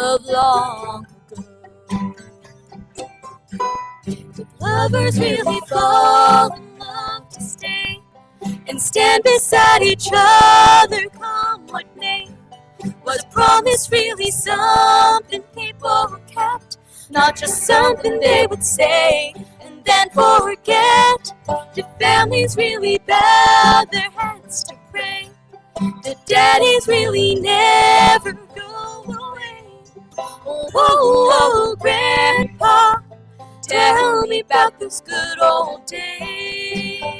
of long ago. Did lovers really fall in love to stay and stand beside each other come what may? Was promise really something people kept, not just something they would say and then forget? Did families really bow their heads to pray? Did daddies really never go away? Oh, oh, oh, Grandpa, tell me about those good old days.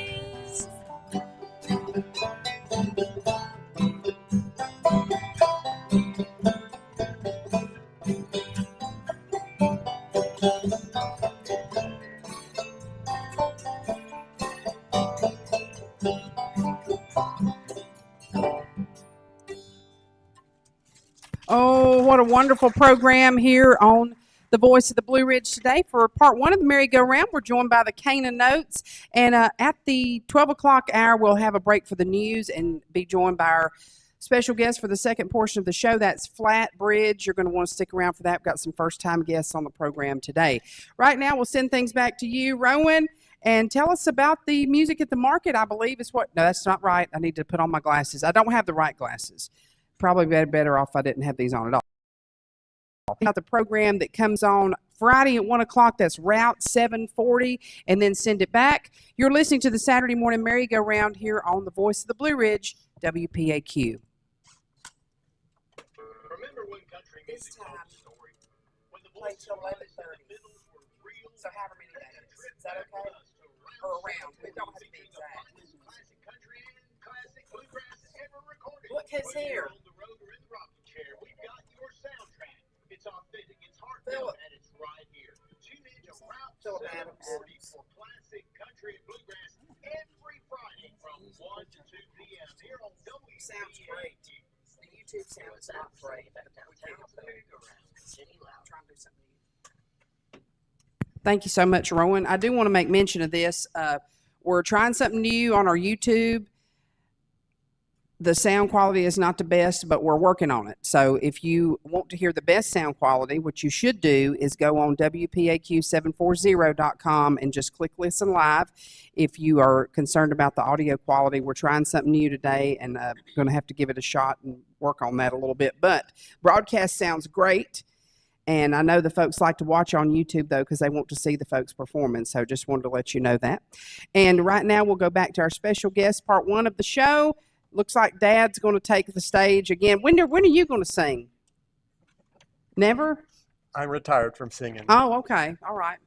Oh, what a wonderful program here on the Voice of the Blue Ridge today. For part one of the merry-go-round, we're joined by the Canaan Notes. And at the 12 o'clock hour, we'll have a break for the news and be joined by our special guest for the second portion of the show. That's Flat Bridge. You're going to want to stick around for that. We've got some first-time guests on the program today. Right now, we'll send things back to you, Rowan, and tell us about the music at the market, I believe is what. No, that's not right. I need to put on my glasses. I don't have the right glasses. Probably better off if I didn't have these on at all. About the program that comes on Friday at 1 o'clock, that's Route 740, and then send it back. You're listening to the Saturday Morning Merry-Go-Round here on the Voice of the Blue Ridge, WPAQ. Remember when country music told the story? When the Play voices till of the 11:30. middle were real. So however many days. Is that okay? Or around. It don't have to be exact. Classic country and classic bluegrass ever recorded. Look who's Whether here. you're on the road or in the rocking chair, we've got your soundtrack. It's authentic, it's Philip. heartfelt, and it's right here. Tune in to Route Philip 740 Adams. for classic country and bluegrass every Friday from 1 to 2 p.m. here on WPAQ. Sounds great. The YouTube sounds not great. Thank you so much, Rowan. I do want to make mention of this. We're trying something new on our YouTube. The sound quality is not the best, but we're working on it. So if you want to hear the best sound quality, what you should do is go on WPAQ740.com and just click Listen Live. If you are concerned about the audio quality, we're trying something new today and going to have to give it a shot and work on that a little bit. But broadcast sounds great. And I know the folks like to watch on YouTube, though, because they want to see the folks' performance. So just wanted to let you know that. And right now we'll go back to our special guest, part one of the show. Looks like Dad's going to take the stage again. When are you going to sing? Never? I'm retired from singing. Oh, okay. All right.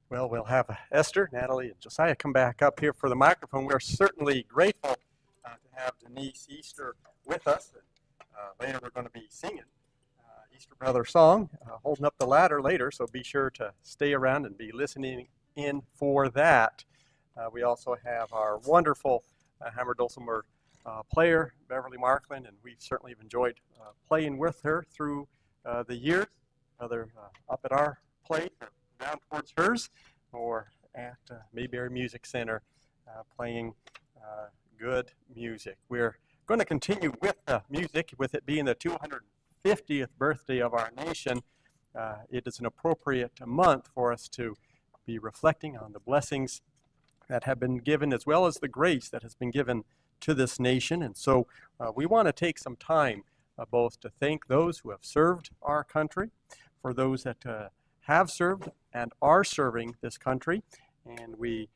Well, we'll have Esther, Natalie, and Josiah come back up here for the microphone. We're certainly grateful to have Denise Easter with us. Later we're going to be singing Easter Brother song, holding up the ladder later, so be sure to stay around and be listening in for that. We also have our wonderful hammer dulcimer player, Beverly Markland, and we certainly have enjoyed playing with her through the years, whether up at our place or down towards hers, or at Mayberry Music Center playing good music. We're going to continue with the music, with it being the 250th birthday of our nation. It is an appropriate month for us to be reflecting on the blessings that have been given, as well as the grace that has been given to this nation. And so we want to take some time both to thank those who have served our country, for those that have served and are serving this country, and we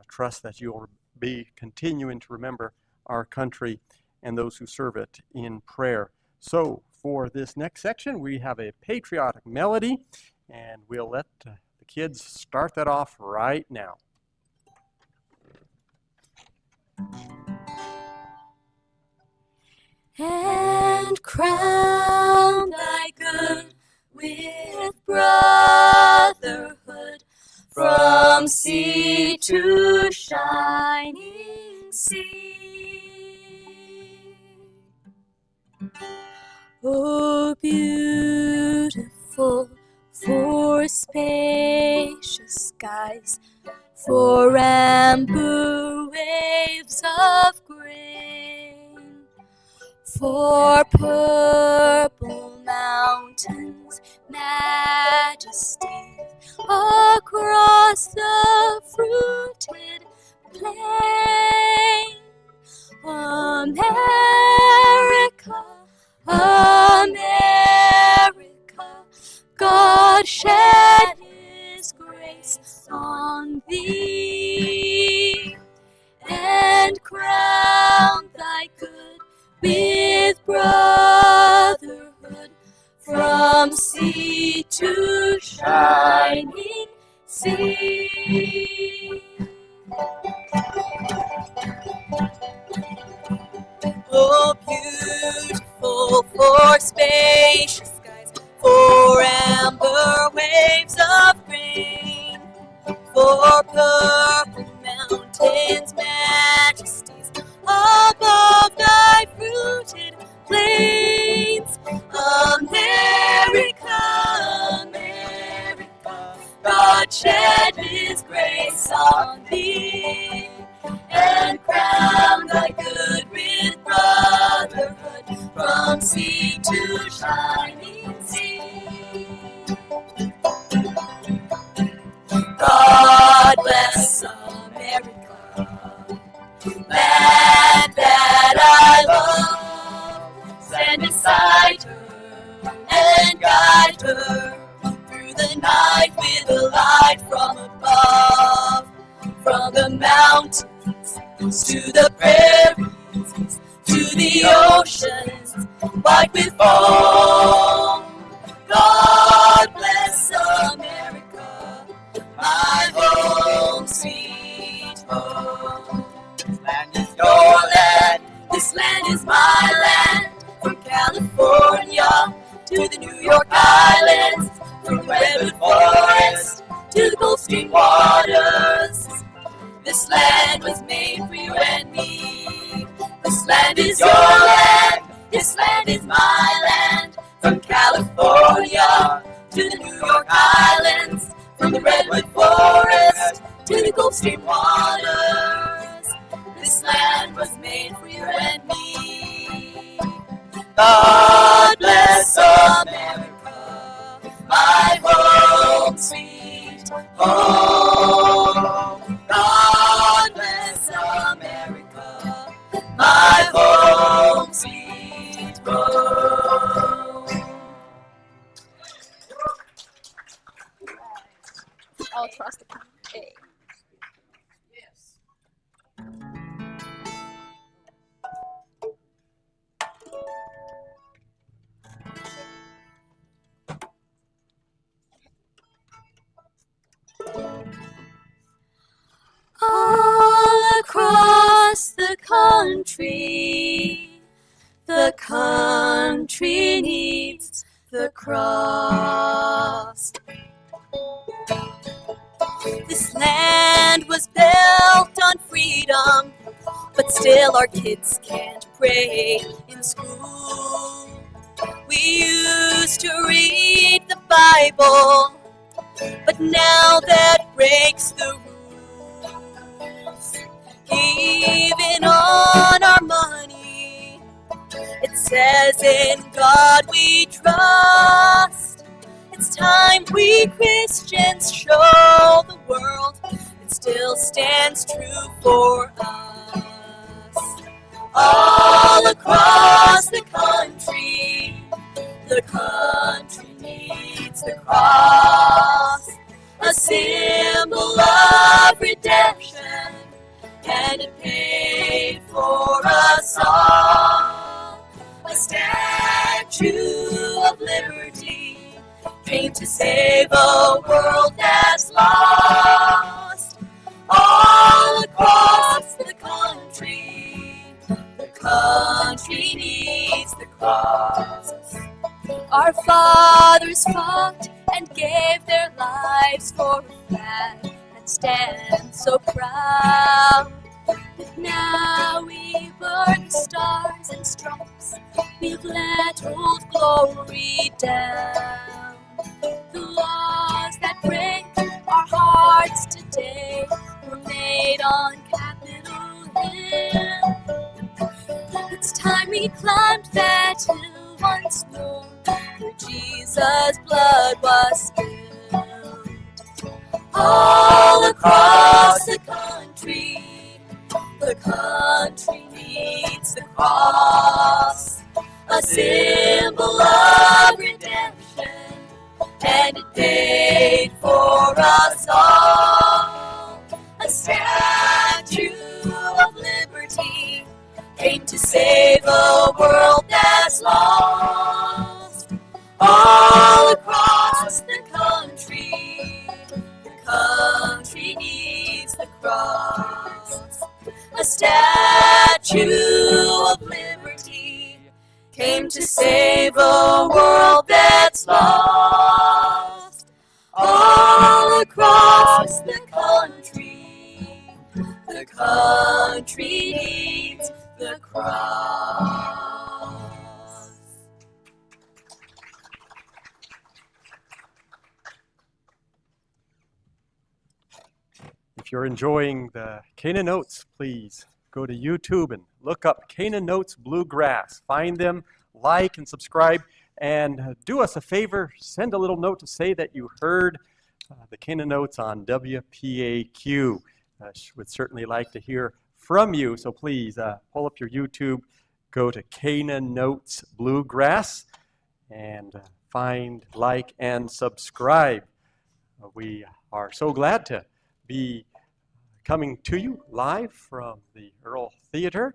trust that you will be continuing to remember our country and those who serve it in prayer. So for this next section, we have a patriotic melody, and we'll let the kids start that off right now. And crown thy good with brotherhood from sea to shining sea. Oh, beautiful for spacious skies, for amber waves of grain, For purple mountains, majesty across the fruited plain. America, America, God shed His grace on thee, and crown thy good with brotherhood from sea to shining sea. Oh, beautiful for spacious skies, for amber waves of grain, for purple mountains, majesties above thy fruited plains. America, America, God shed His grace on thee, and crown thy good with brotherhood from sea to shining sea. God bless America, land that I love. Stand beside her and guide her through the night with a light from above. From the mountains to the prairies, to the oceans white with foam. God bless America, my home, sweet home. This land is your land, this land is my land. From California to the New York Islands, from the Redwood Forest to the Gulf Stream waters. This land was made for you and me. This land is your land, this land is my land. From California to the New York Islands, from the Redwood Forest to the Gulf Stream waters. This land was made for you and me. God bless America, my home, sweet home. God bless America, my home, sweet home. All across the country. Yes. All across the country needs the cross. This land was built on freedom, but still our kids can't pray in school. We used to read the Bible, but now that breaks the rules. Even on our money, it says in God we trust. It's time we Christians show the world it still stands true for us. All across the country needs the cross, a symbol of redemption, and it paid for us all. A statue of liberty came to save a world that's lost. All across the country needs the cross. Our fathers fought and gave their lives for a flag that stands so proud. But now we burn the stars and stripes, we've let old glory down. The laws that break our hearts today were made on Capitol Hill. It's time we we climbed that hill once more, where Jesus' blood was spilled. All across the country needs the cross, a symbol of redemption, and it paid for us all. A statue of liberty came to save a world that's lost. All across the country needs the cross. A statue of liberty came to save a world that's lost. All across the country needs the cross. If you're enjoying the Canaan Notes, please go to YouTube and look up Canaan Notes Bluegrass. Find them, like and subscribe, and do us a favor, send a little note to say that you heard the Canaan Notes on WPAQ. Would certainly like to hear from you, so please pull up your YouTube, go to Canaan Notes Bluegrass, and find, like, and subscribe. We are so glad to be coming to you live from the Earl Theater.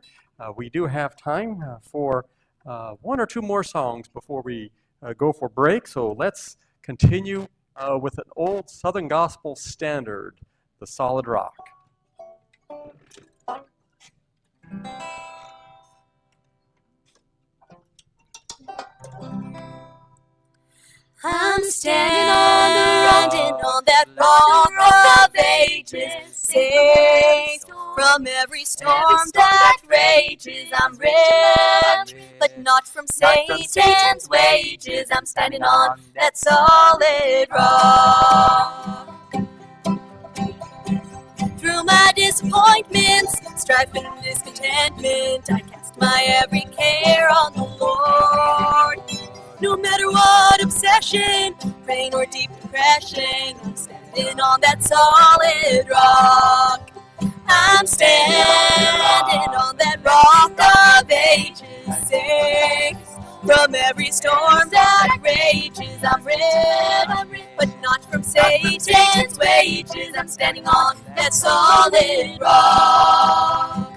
We do have time for one or two more songs before we go for break, so let's continue with an old Southern Gospel standard, The Solid Rock. I'm standing on that rock of ages, safe from every storm that rages. I'm rid, but not from Satan's wages. I'm standing on that solid rock. Through my disappointments, strife and discontentment, I cast my every care on the Lord. No matter what obsession, pain or deep depression, I'm standing on that solid rock. I'm standing on that rock of ages, safe from every storm that rages. I'm rid, but not from Satan's wages. I'm standing on that solid rock.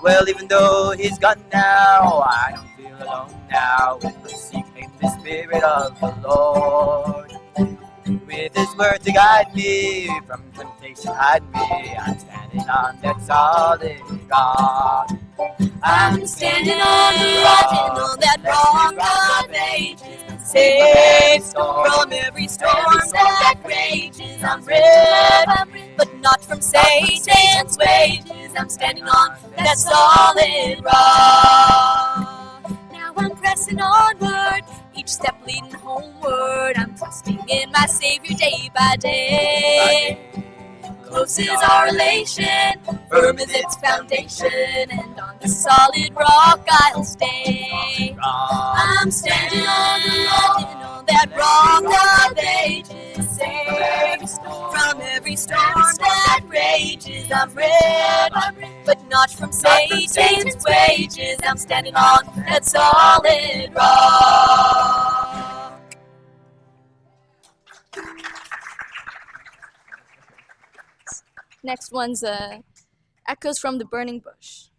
Well, even though he's gone now, I don't feel alone now. With mercy came the Spirit of the Lord. With His word to guide me, from temptation hide me. I'm standing on that solid rock. I'm standing on the rock, and on that rock of ages, safe from every storm that rages. I'm rid, but not from Satan's wages. I'm standing on that solid rock. Now I'm pressing onward, each step leading homeward. I'm trusting in my Savior day by day. Close is our relation, firm is its foundation, and on the solid rock I'll stay. I'm standing on the rock, and on that rock of ages, safe from every storm that rages. I'm rid, but not from Satan's wages. I'm standing on that solid rock. Next one's Echoes from the Burning Bush.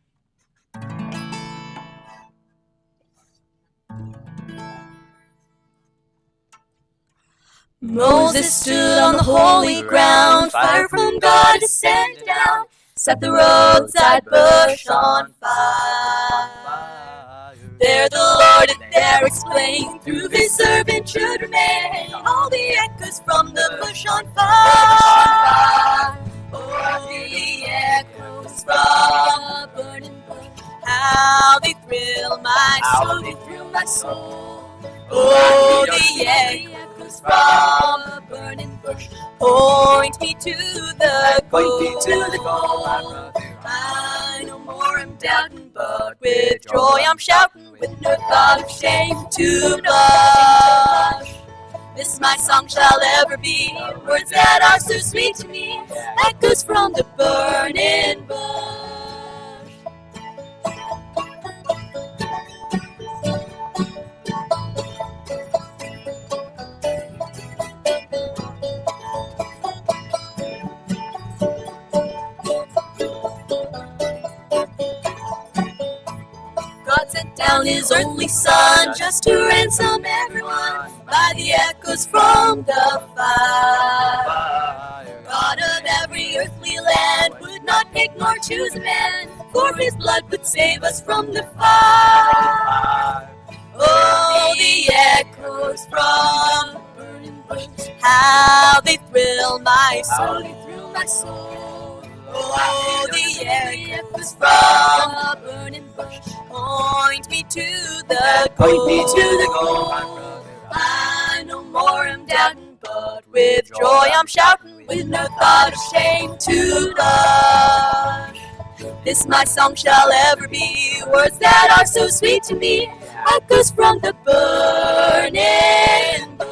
Moses stood on the holy ground, fire from God descended down, set the roadside bush on fire. There the Lord and there explained, through His servant should remain all the echoes from the bush on fire. Oh, the echoes from the burning bush, how they thrill my soul, they thrill my soul. Oh, the echoes from a burning bush point me to the goal. I no more am doubting, but with joy I'm shouting, with no thought of shame to blush. This my song shall ever be, words that are so sweet to me, echoes from the burning bush. God sent down his only son just to ransom everyone by the echoes from the fire. God of every earthly land would not pick nor choose a man, for his blood would save us from the fire. Oh, the echoes from the burning bush, how they thrill my soul, they thrill my soul. Oh, the echoes from a burning bush point me to the goal. I no more am doubting, but with joy I'm shouting, with no thought of shame to blush. This my song shall ever be, words that are so sweet to me, echoes from the burning bush.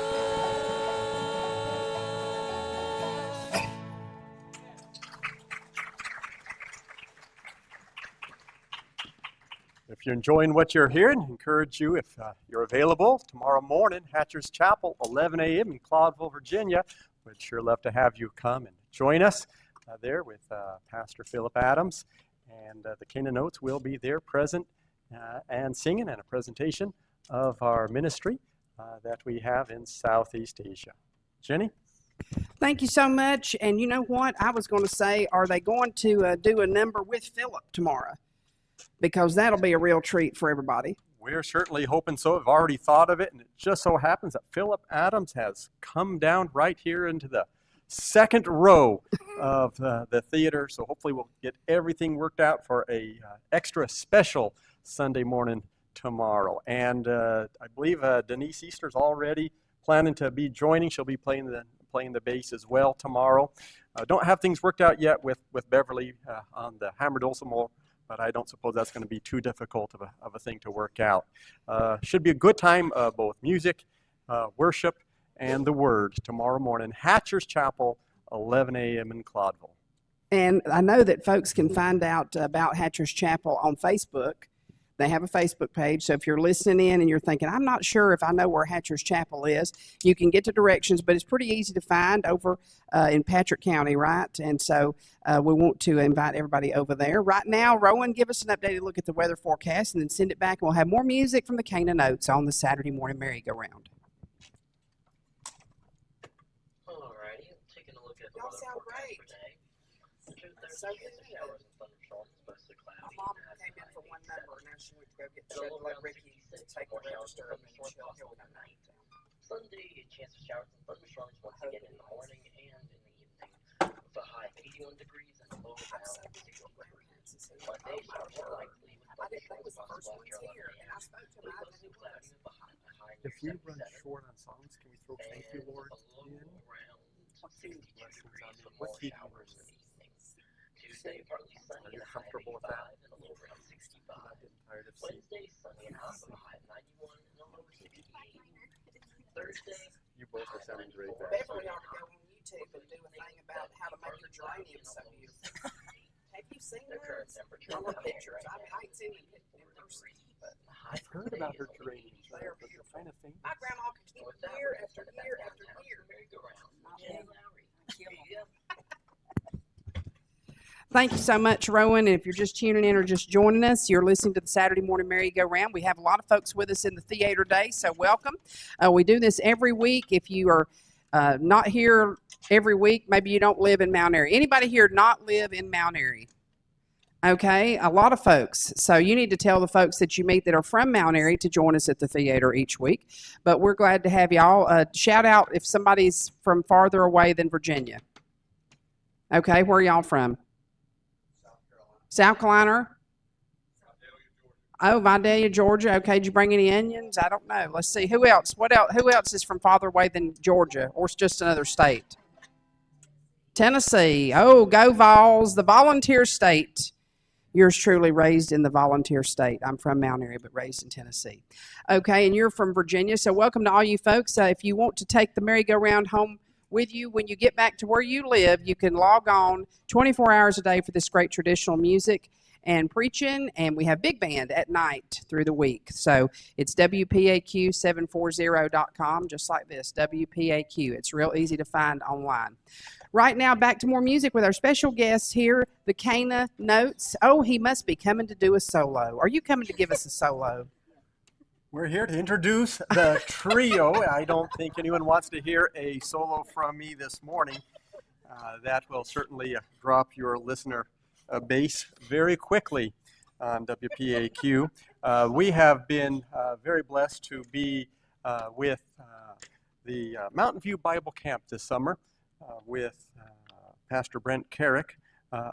If you're enjoying what you're hearing, I encourage you, if you're available, tomorrow morning, Hatcher's Chapel, 11 a.m. in Claudville, Virginia. We'd sure love to have you come and join us there with Pastor Philip Adams. And the Canaanotes will be there present and singing, and a presentation of our ministry that we have in Southeast Asia. Jenny? Thank you so much. And you know what? I was going to say, are they going to do a number with Philip tomorrow? Because that'll be a real treat for everybody. We're certainly hoping so. I've already thought of it, and it just so happens that Philip Adams has come down right here into the second row of the theater, so hopefully we'll get everything worked out for a extra special Sunday morning tomorrow. And I believe Denise Easter's already planning to be joining. She'll be playing the bass as well tomorrow. Don't have things worked out yet with Beverly on the hammer dulcimer, but I don't suppose that's going to be too difficult of a thing to work out. Should be a good time, both music, worship, and the Word tomorrow morning. Hatcher's Chapel, 11 a.m. in Claudville. And I know that folks can find out about Hatcher's Chapel on Facebook. They have a Facebook page, so if you're listening in and you're thinking, I'm not sure if I know where Hatcher's Chapel is, you can get the directions, but it's pretty easy to find over in Patrick County, right? And so we want to invite everybody over there. Right now, Rowan, give us an updated look at the weather forecast and then send it back, and we'll have more music from the Canaanotes on the Saturday morning merry-go-round. Alrighty, taking a look at the Y'all weather sound forecast great. for today. So Chance of showers and thunderstorms, mostly cloudy. My mom came in for one number, now she went to go get checked like Ricky to take the register, and then she'll come night. Sunday, chance of showers and thunderstorms once again in the morning and in the evening, with a high of 81 degrees and a low of around 60 degrees. Monday, showers are likely with I didn't think it was the thunderstorms first possible one's after here, 11 and I spoke to him. I Mostly didn't cloudy with a high If near we run 77. short on songs, can we throw Thank You, Lord And a low in? around 62 degrees with What more key do you showers use? in the evening. Tuesday, partly sunny and a high of Comfortable with that? 85 and a low around 65. I'm getting tired of seeing. Wednesday, sunny and hot with a high of 91 and a low of 68. Thursday, You both are sounding great. Beverly ought to go on YouTube and do a thing about how to make your geraniums so beautiful. Have you seen the current those? temperature I love down pictures. right I mean, I ain't seen them in person, but I've heard about her geraniums. They're kind of famous. my grandma could keep them year after year after year. Thank you so much, Rowan. And if you're just tuning in or just joining us, you're listening to the Saturday Morning Merry-Go-Round. We have a lot of folks with us in the theater today, so welcome. We do this every week. If you are not here every week, maybe you don't live in Mount Airy. Anybody here not live in Mount Airy? Okay, a lot of folks. So you need to tell the folks that you meet that are from Mount Airy to join us at the theater each week. But we're glad to have y'all. Shout out if somebody's from farther away than Virginia. Okay, where are y'all from? South Carolina. Oh, Vidalia, Georgia. Okay, did you bring any onions? I don't know. Let's see. Who else? What else? Who else is from farther away than Georgia, or it's just another state? Tennessee. Oh, go Vols, the volunteer state. Yours truly raised in the volunteer state. I'm from Mount Airy, but raised in Tennessee. Okay, and you're from Virginia, so welcome to all you folks. If you want to take the merry-go-round home with you when you get back to where you live, you can log on 24 hours a day for this great traditional music and preaching, and we have big band at night through the week. So it's WPAQ740.com, just like this, WPAQ. It's real easy to find online. Right now, back to more music with our special guest here, the Cana Notes. Oh, he must be coming to do a solo. Are you coming to give us a solo? We're here to introduce the trio. I don't think anyone wants to hear a solo from me this morning. That will certainly drop your listener base very quickly on WPAQ. We have been very blessed to be with the Mountain View Bible Camp this summer. With Pastor Brent Carrick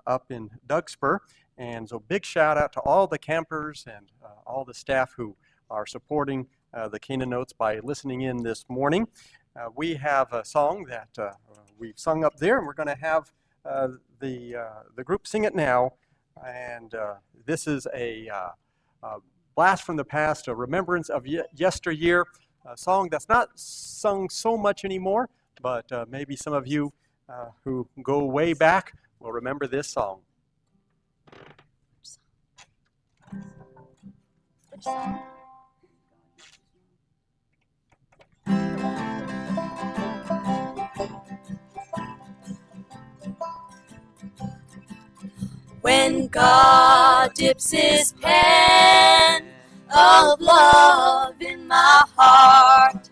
up in Dougspur. And so big shout out to all the campers and all the staff who are supporting the Cana Notes by listening in this morning. We have a song that we've sung up there, and we're going to have the group sing it now. And this is a blast from the past, a remembrance of yesteryear, a song that's not sung so much anymore, but maybe some of you who go way back will remember this song. When God dips his pen of love in my heart,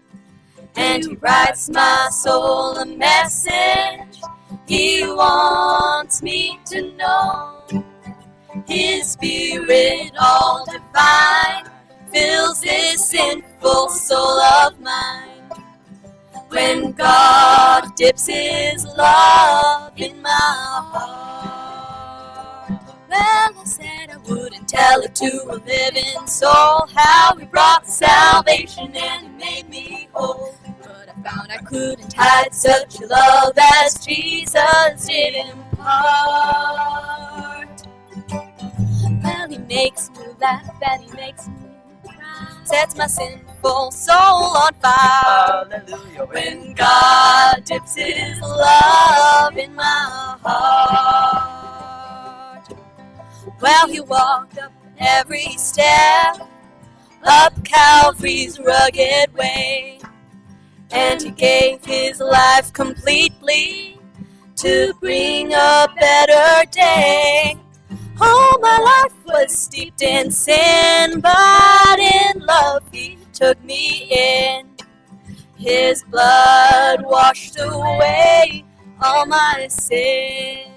and he writes my soul a message he wants me to know. His spirit all divine fills this sinful soul of mine. When God dips his love in my heart. Well, I said I wouldn't tell it to a living soul how he brought salvation and he made me whole. But I found I couldn't hide such a love as Jesus did impart. Well, he makes me laugh and he makes me cry, sets my sinful soul on fire. Hallelujah. When God dips his love in my heart. Well, he walked up every step up Calvary's rugged way, and he gave his life completely to bring a better day. Oh, my life was steeped in sin, but in love he took me in. His blood washed away all my sins.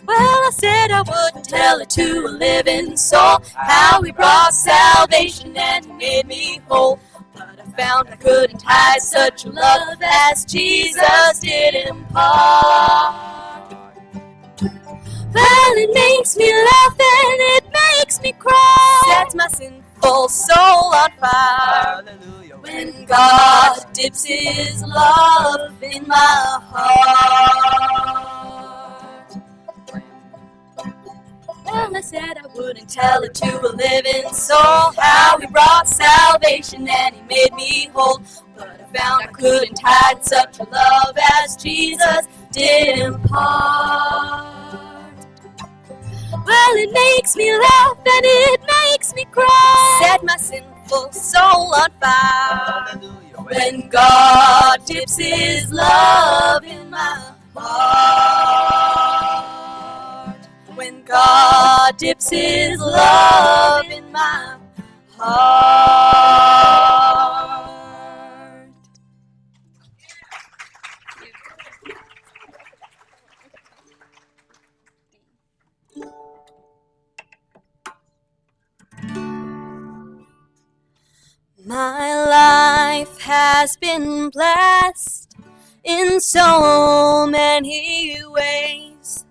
Well, I said I wouldn't tell it to a living soul how he brought salvation and he made me whole. But I found I couldn't hide such a love as Jesus did impart. Well, it makes me laugh and it makes me cry, sets my sinful soul on fire. Hallelujah. When God dips his love in my heart. Well, I said I wouldn't tell it to a living soul how he brought salvation and he made me whole. But I found I couldn't hide such a love as Jesus did impart. Well, it makes me laugh and it makes me cry, set my sinful soul on fire. Hallelujah. When God dips his love in my heart. When God dips his love in my heart. My life has been blessed in so many ways,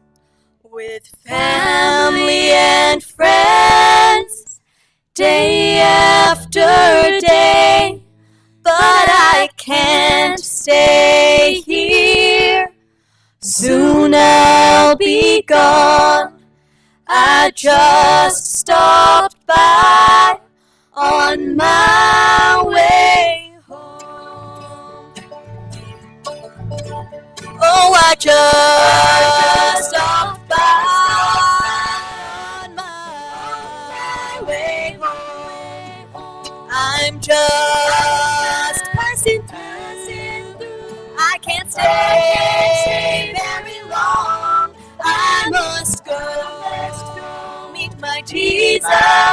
with family and friends day after day, but I can't stay here. Soon I'll be gone. I just stopped by on my way home. Oh, I just stopped by on my way home. I'm just passing through. I can't stay very long. I must go meet my Jesus around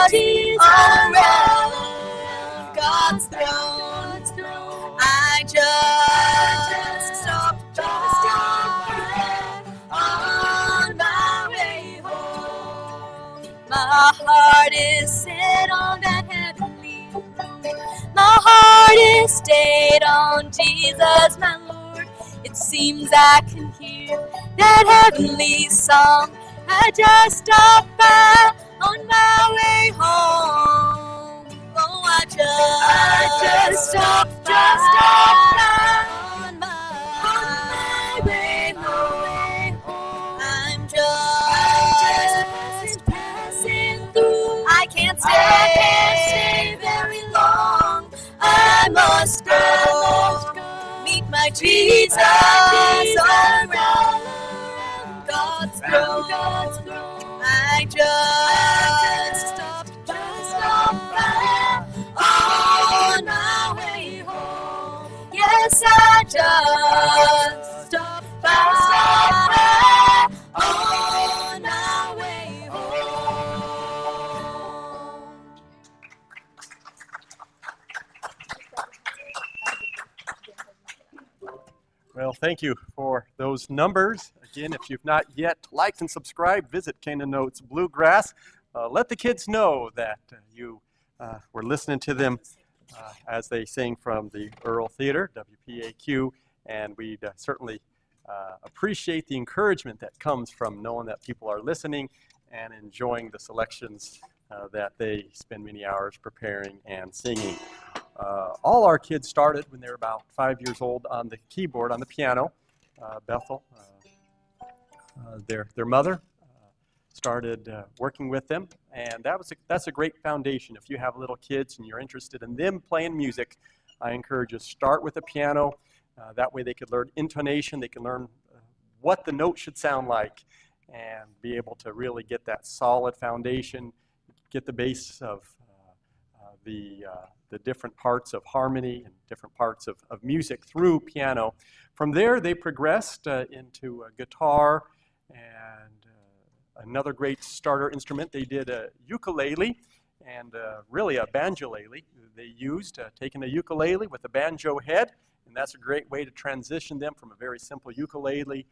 God's throne. I just stopped on my way home. My heart is set on that heavenly road. My heart is stayed on Jesus, my Lord. It seems I can hear that heavenly song. I just stopped by on my way home. Oh, I just stopped by on my way home. I'm just passing through. I can't stay very long. I must go meet my Jesus around God's throne. I just stopped by on my way home. Yes, I just stopped by on my way home. Well, thank you for those numbers. Again, if you've not yet liked and subscribed, visit Canaan Notes Bluegrass. Let the kids know that you were listening to them as they sing from the Earl Theater, WPAQ, and we'd certainly appreciate the encouragement that comes from knowing that people are listening and enjoying the selections that they spend many hours preparing and singing. All our kids started when they were about 5 years old on the keyboard, on the piano. Bethel, their mother, started working with them, and that's a great foundation. If you have little kids and you're interested in them playing music, I encourage you to start with the piano. That way they could learn intonation, they can learn what the note should sound like, and be able to really get that solid foundation, get the base of the different parts of harmony and different parts of music through piano. From there, they progressed into guitar and another great starter instrument. They did a ukulele and really a banjolele. They used taking a ukulele with a banjo head, and that's a great way to transition them from a very simple ukulele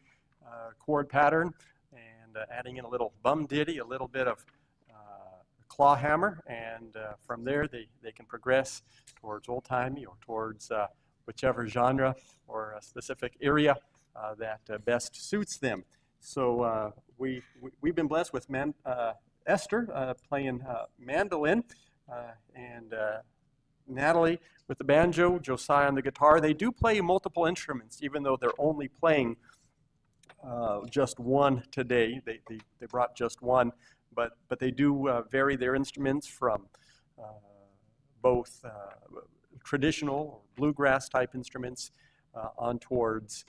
chord pattern and adding in a little bum ditty, a little bit of claw hammer, and from there they can progress towards old-timey or towards whichever genre or a specific area that best suits them. So we've been blessed with Esther playing mandolin and Natalie with the banjo, Josiah on the guitar. They do play multiple instruments, even though they're only playing just one today. They brought just one. But they do vary their instruments from both traditional or bluegrass type instruments on towards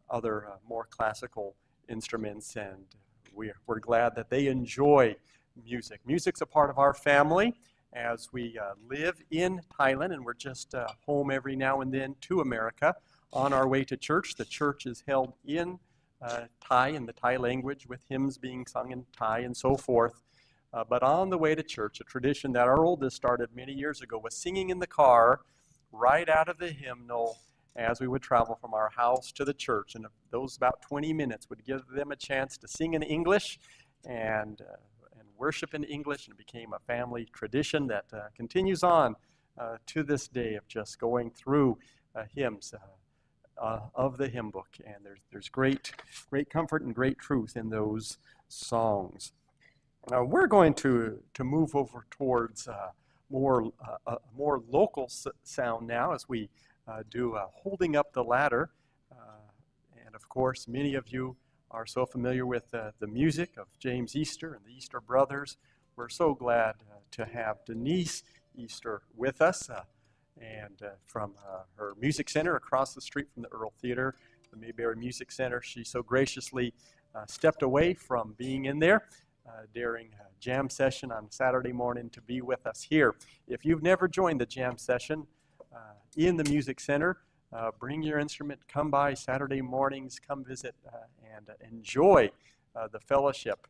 other more classical instruments, and we're glad that they enjoy music. Music's a part of our family as we live in Thailand, and we're just home every now and then to America on our way to church. The church is held in Thai, in the Thai language, with hymns being sung in Thai and so forth. But on the way to church, a tradition that our oldest started many years ago was singing in the car right out of the hymnal as we would travel from our house to the church. And those about 20 minutes would give them a chance to sing in English and worship in English, and it became a family tradition that continues on to this day of just going through hymns of the hymn book, and there's great comfort and great truth in those songs. We're going to move over towards more local sound now as we do Holding Up the Ladder. And of course, many of you are so familiar with the music of James Easter and the Easter Brothers. We're so glad to have Denise Easter with us and from her music center across the street from the Earl Theater, the Mayberry Music Center. She so graciously stepped away from being in there during a jam session on Saturday morning to be with us here. If you've never joined the jam session in the Music Center, bring your instrument, come by Saturday mornings, come visit and enjoy the fellowship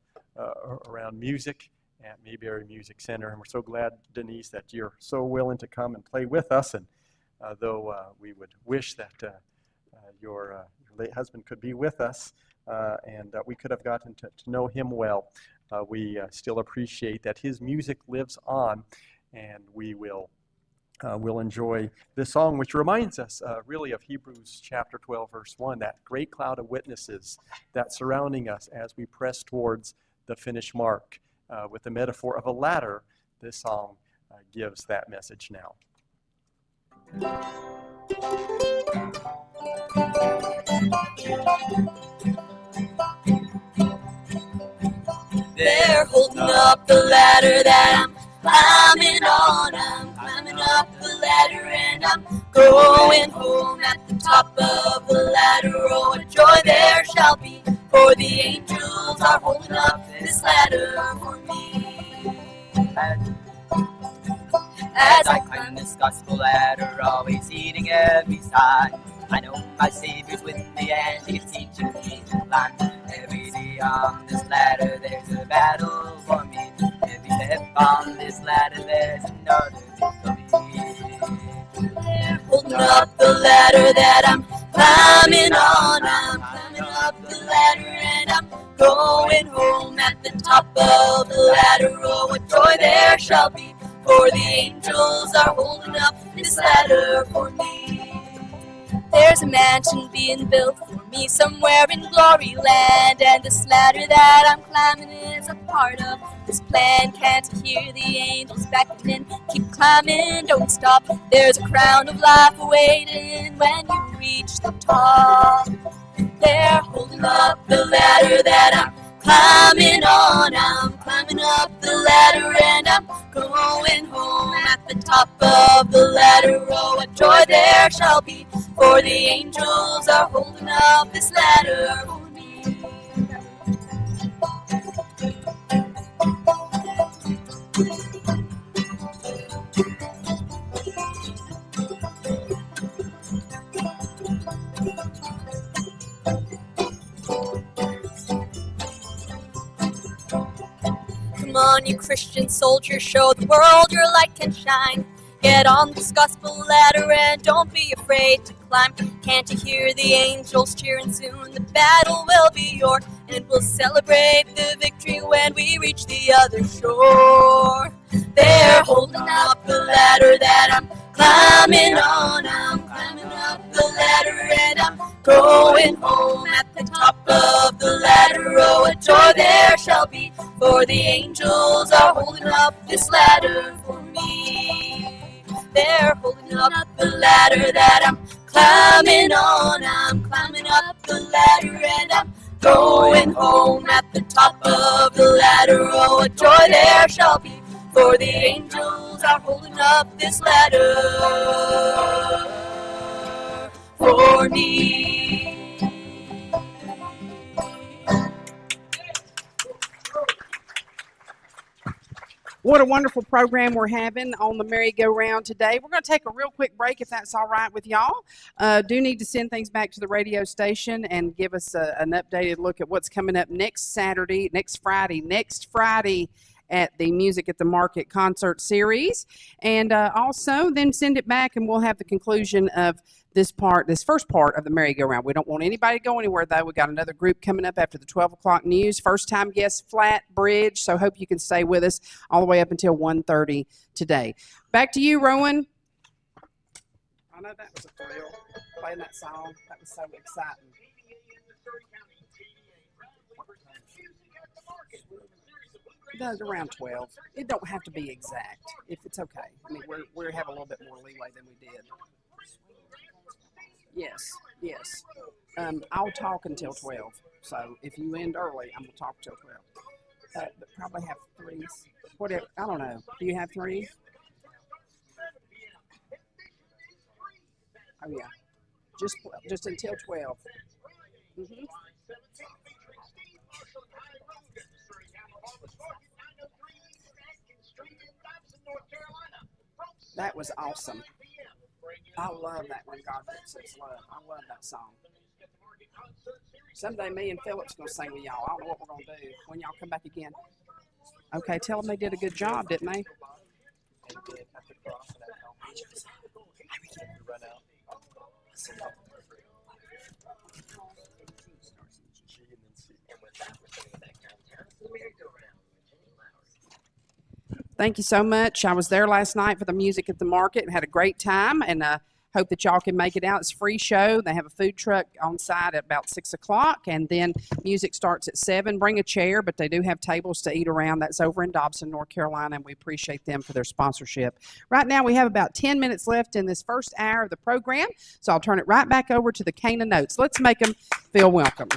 around music at Mayberry Music Center. And we're so glad, Denise, that you're so willing to come and play with us. And though we would wish that your late husband could be with us and that we could have gotten to know him well, we still appreciate that his music lives on, and we will we'll enjoy this song, which reminds us really of Hebrews chapter 12, verse 1, that great cloud of witnesses that's surrounding us as we press towards the finish mark. With the metaphor of a ladder, this song gives that message now. They're holding up the ladder that I'm climbing on. I'm climbing up the ladder and I'm going home at the top of the ladder. Oh, what joy there shall be, for the angels are holding up this ladder for me. As I climb this gospel ladder, always eating every side, I know my Savior's with me and He's teaching me to climb. Every day on this ladder, there's a battle for me. Every step on this ladder, there's another victory. They're holding up the ladder that I'm climbing on. I'm climbing up the ladder and I'm going home at the top of the ladder. Oh, what joy there shall be, for the angels are holding up this ladder for me. There's a mansion being built for me somewhere in glory land, and this ladder that I'm climbing is a part of this plan. Can't you hear the angels beckoning? Keep climbing, don't stop. There's a crown of life awaiting when you reach the top. They're holding up the ladder that I'm climbing on. I'm climbing up the ladder and I'm going home at the top of the ladder. Oh, what joy there shall be, for the angels are holding up this ladder for me. Come on, you Christian soldiers, show the world your light can shine. Get on this gospel ladder and don't be afraid to climb. Can't you hear the angels cheering? Soon the battle will be yours, and we'll celebrate the victory when we reach the other shore. They're holding up the ladder that I'm climbing on. I'm climbing up the ladder and I'm going home at the top of the ladder. Oh, what joy there shall be, for the angels are holding up this ladder for me. They're holding up the ladder that I'm climbing on. I'm climbing up the ladder and I'm going home at the top of the ladder. Oh, what joy there shall be, for the angels are holding up this ladder for me. What a wonderful program we're having on the merry-go-round today. We're going to take a real quick break, if that's all right with y'all. Do need to send things back to the radio station and give us an updated look at what's coming up next Friday at the Music at the Market concert series. And also then send it back and we'll have the conclusion of this first part of the merry-go-round. We don't want anybody to go anywhere, though. We got another group coming up after the 12 o'clock news. First-time guest, Flat Bridge. So hope you can stay with us all the way up until 1:30 today. Back to you, Rowan. I know that was a thrill, playing that song. That was so exciting. Music at the Market, a series of Those around 12. It don't have to be exact if it's okay. I mean, we have a little bit more leeway than we did. Yes. I'll talk until 12. So if you end early, I'm gonna talk till 12. But probably have threes. Whatever. I don't know. Do you have threes? Oh yeah. Just until 12. Mm-hmm. That was awesome. I love that when God Gives Us Love. I love that song. Someday me and Philip's going to sing with y'all. I don't know what we're going to do when y'all come back again. Okay, tell them they did a good job, didn't they? Thank you so much. I was there last night for the music at the market and had a great time, and hope that y'all can make it out. It's a free show. They have a food truck on site at about 6 o'clock, and then music starts at 7. Bring a chair, but they do have tables to eat around. That's over in Dobson, North Carolina, and we appreciate them for their sponsorship. Right now, we have about 10 minutes left in this first hour of the program, so I'll turn it right back over to the Cana Notes. Let's make them feel welcome.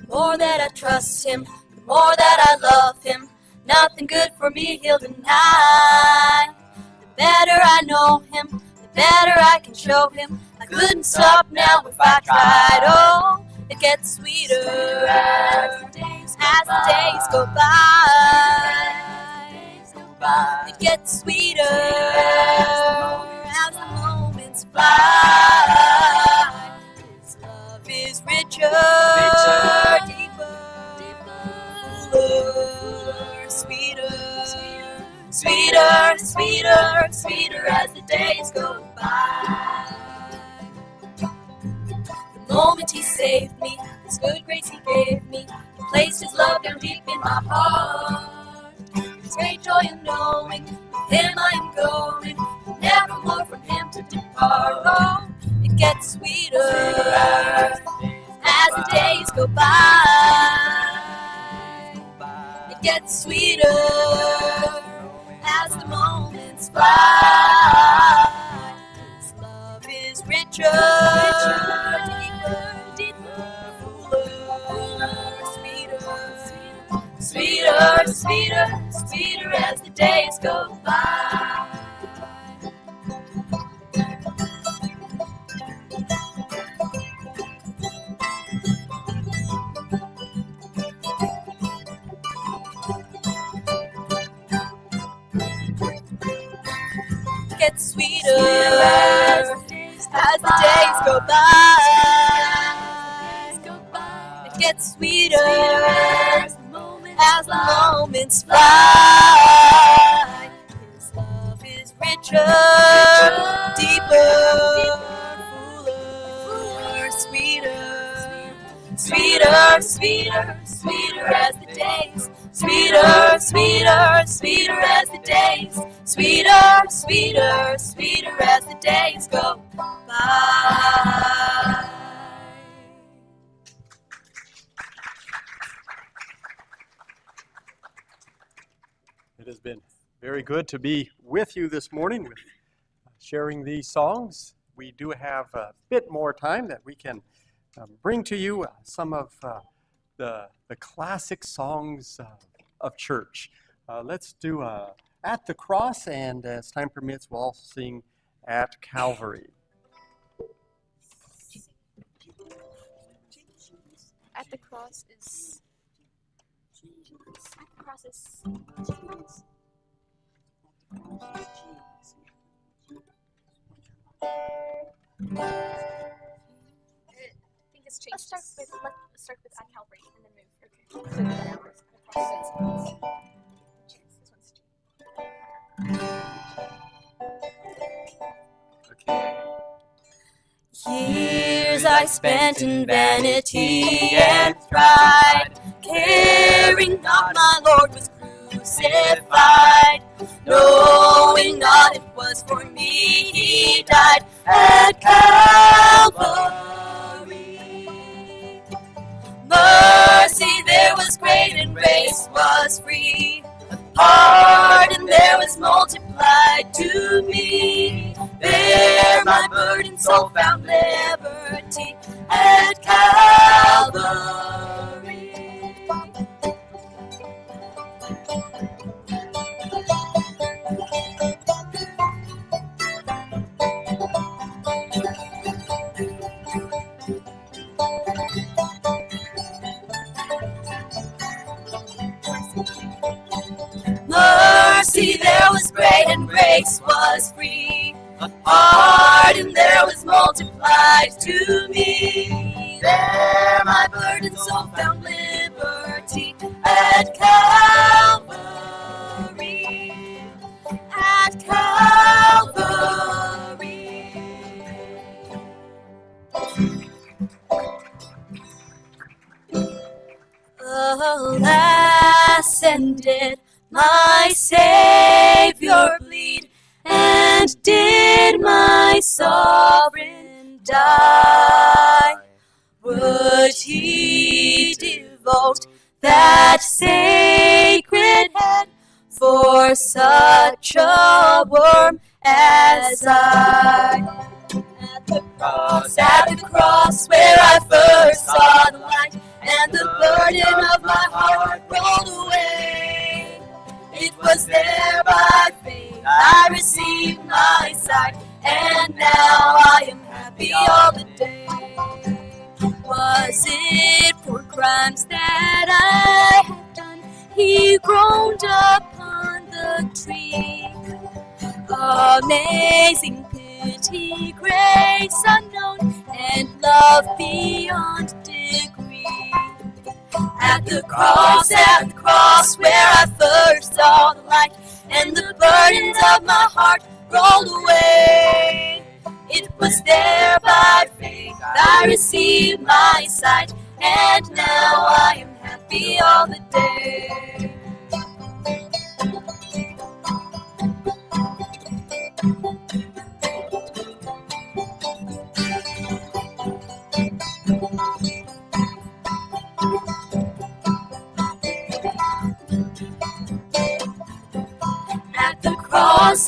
More that I trust him, the more that I love him, nothing good for me he'll deny. The better I know him, the better I can show him. I couldn't stop now if I tried. Oh, it gets sweeter as the days go by. It gets sweeter as the moments fly. His love is richer, deeper, fuller, sweeter as the days go by. The moment he saved me, his good grace he gave me, he placed his love down deep in my heart. There's great joy in knowing with him I am going, never more from him to depart. Oh, it gets sweeter as the days go by. It gets sweeter as the moments fly. His love is richer, deeper, fuller, sweeter as the days go by. Gets sweeter as the days go by. It gets sweeter as the moments fly. His love is richer, deeper, fuller, sweeter as the days. Sweeter as the days. Sweeter as the days go by. It has been very good to be with you this morning with sharing these songs. We do have a bit more time that we can bring to you some of the classic songs of church. Let's do At the Cross, and as time permits, we'll also sing At Calvary. At the cross is. At the cross is. I think it's changed. Let's start with At Calvary and then move. Okay. This one's Years I spent in vanity and pride, caring not my Lord was crucified, knowing not it was for me he died. at Calvary. Mercy there was great and grace was free. Pardon there was multiplied to me. There my burdened soul found liberty at Calvary. Mercy there was great and grace was free. Pardon there was multiplied to me. There my burdened soul found liberty at Calvary. At Calvary. Alas, ended my Savior bleed, and did my sovereign die? Would he devote that sacred head for such a worm as I? At the cross where I first saw the light, and the burden of my heart rolled away. It was there by faith I received my sight, and now I am happy all the day. Was it for crimes that I had done? He groaned upon the tree. Amazing pity, grace unknown, and love beyond degree. At the cross where I first saw the light, and the burdens of my heart rolled away. It was there by faith I received my sight, and now I am happy all the day. At the cross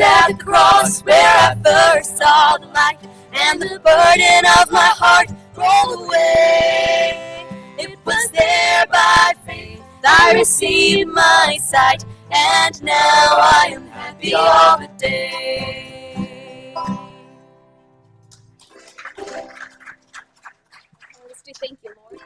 where I first saw the light, and the burden of my heart rolled away. It was there by faith I received my sight, and now I am happy all the day. Let's do thank you, Lord.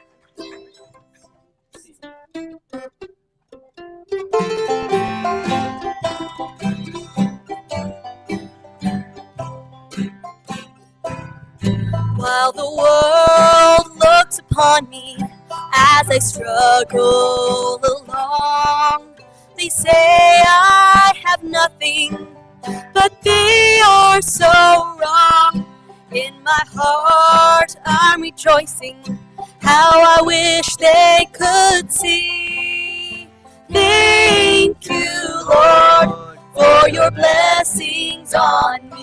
While the world looks upon me as I struggle along, they say I have nothing, but they are so wrong. In my heart I'm rejoicing, how I wish they could see. Thank you, Lord, for your blessings on me.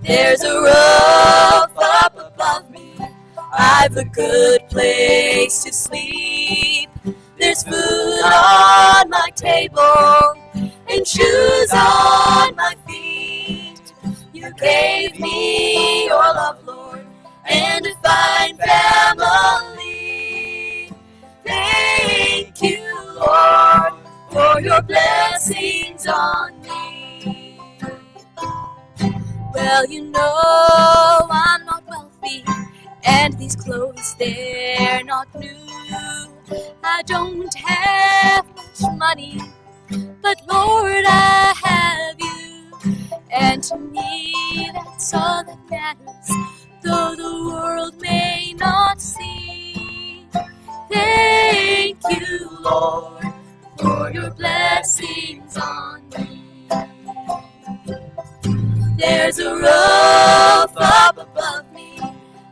There's a roof up above me, I've a good place to sleep. There's food on my table and shoes on my feet. You gave me your love, Lord, and a fine family. Thank you, Lord, for your blessings on me. Well, you know I'm not wealthy, and these clothes, they're not new. I don't have much money, but Lord, I have you. And to me, that's all that matters, though the world may not see. Thank you, Lord, for your blessings on me. There's a roof up above me,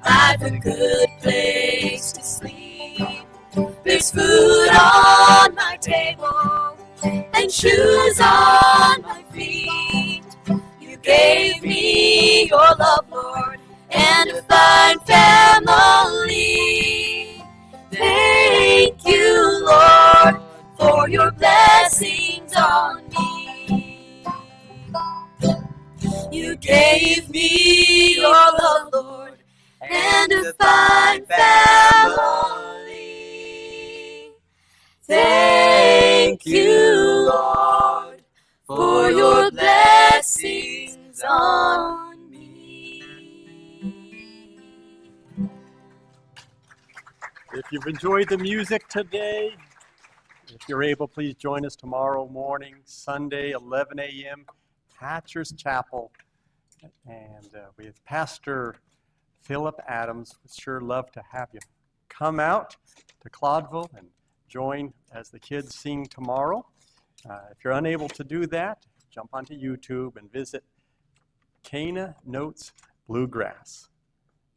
I've a good place to sleep. There's food on my table and shoes on my feet. You gave me your love, Lord, and a fine family. Thank you, Lord, for your blessings on me. You gave me your love, Lord, and a fine family. Thank you, Lord, for your blessings on me. If you've enjoyed the music today, if you're able, please join us tomorrow morning, Sunday, 11 a.m., Hatcher's Chapel. And with Pastor Philip Adams, we'd sure love to have you come out to Claudville and join as the kids sing tomorrow. If you're unable to do that, jump onto YouTube and visit Cana Notes Bluegrass.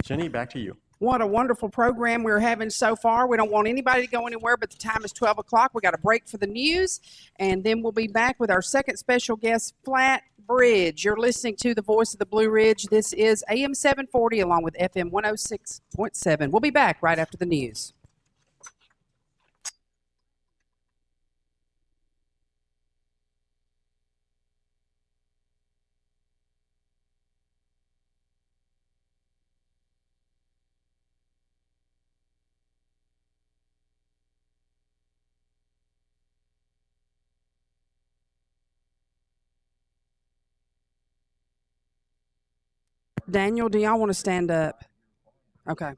Jenny, back to you. What a wonderful program we're having so far. We don't want anybody to go anywhere, but the time is 12 o'clock. We got a break for the news, and then we'll be back with our second special guest, Flat Bridge. You're listening to The Voice of the Blue Ridge. This is AM 740 along with FM 106.7. We'll be back right after the news. Daniel, do y'all want to stand up? Okay.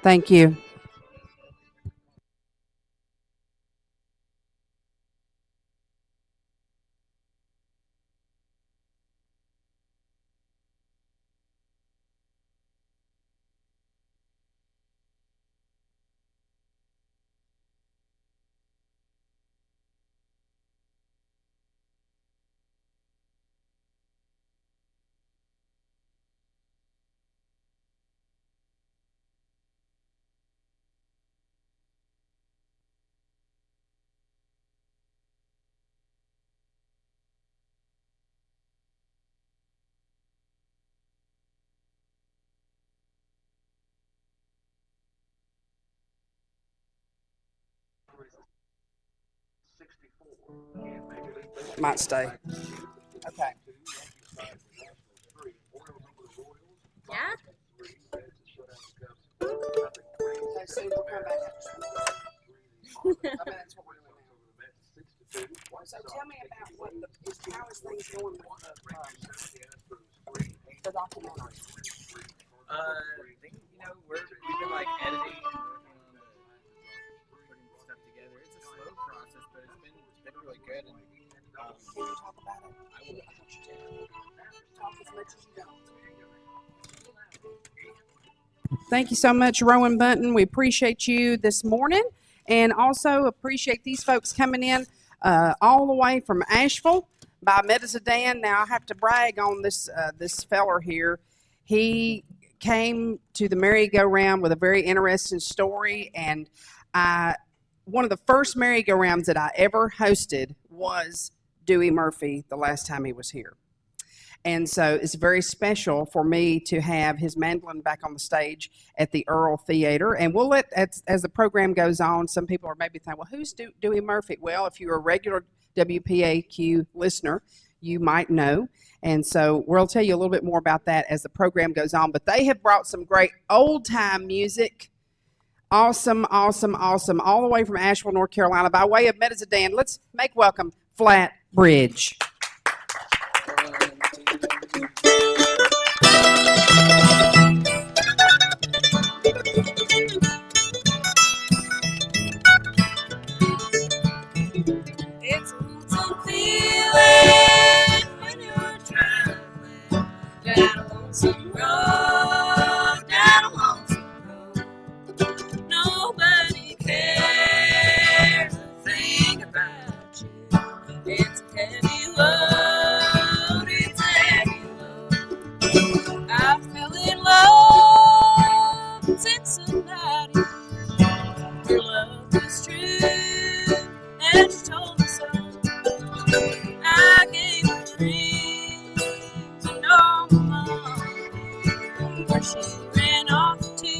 Thank you. Might stay. Okay. Yeah? So we'll come back after. I mean, that's what we're doing now. So tell me about how is things going with the documentary? We've been like editing and working on putting stuff together. It's a slow process, but it's been really good. And, Can you talk about it? I want you to talk as much as you don't. Thank you so much, Rowan Bunton. We appreciate you this morning, and also appreciate these folks coming in all the way from Asheville by Medizzadan. Now I have to brag on this feller here. He came to the merry-go-round with a very interesting story, and one of the first merry-go-rounds that I ever hosted was Dewey Murphy the last time he was here. And so it's very special for me to have his mandolin back on the stage at the Earl Theater. And we'll let, as the program goes on, some people are maybe thinking, well, who's Dewey Murphy? Well, if you're a regular WPAQ listener, you might know. And so we'll tell you a little bit more about that as the program goes on. But they have brought some great old-time music. Awesome, awesome, awesome. All the way from Asheville, North Carolina, by way of Medizzadan. Let's make welcome Flat Bridge. It's a lonesome feeling when you're traveling down a lonesome road, down a lonesome road. Nobody cares a thing about you. It's a heavy load, it's a heavy load. I fell in love in Cincinnati. Your love was true, and she told me so. I gave her rings and all my money. Where she ran off to,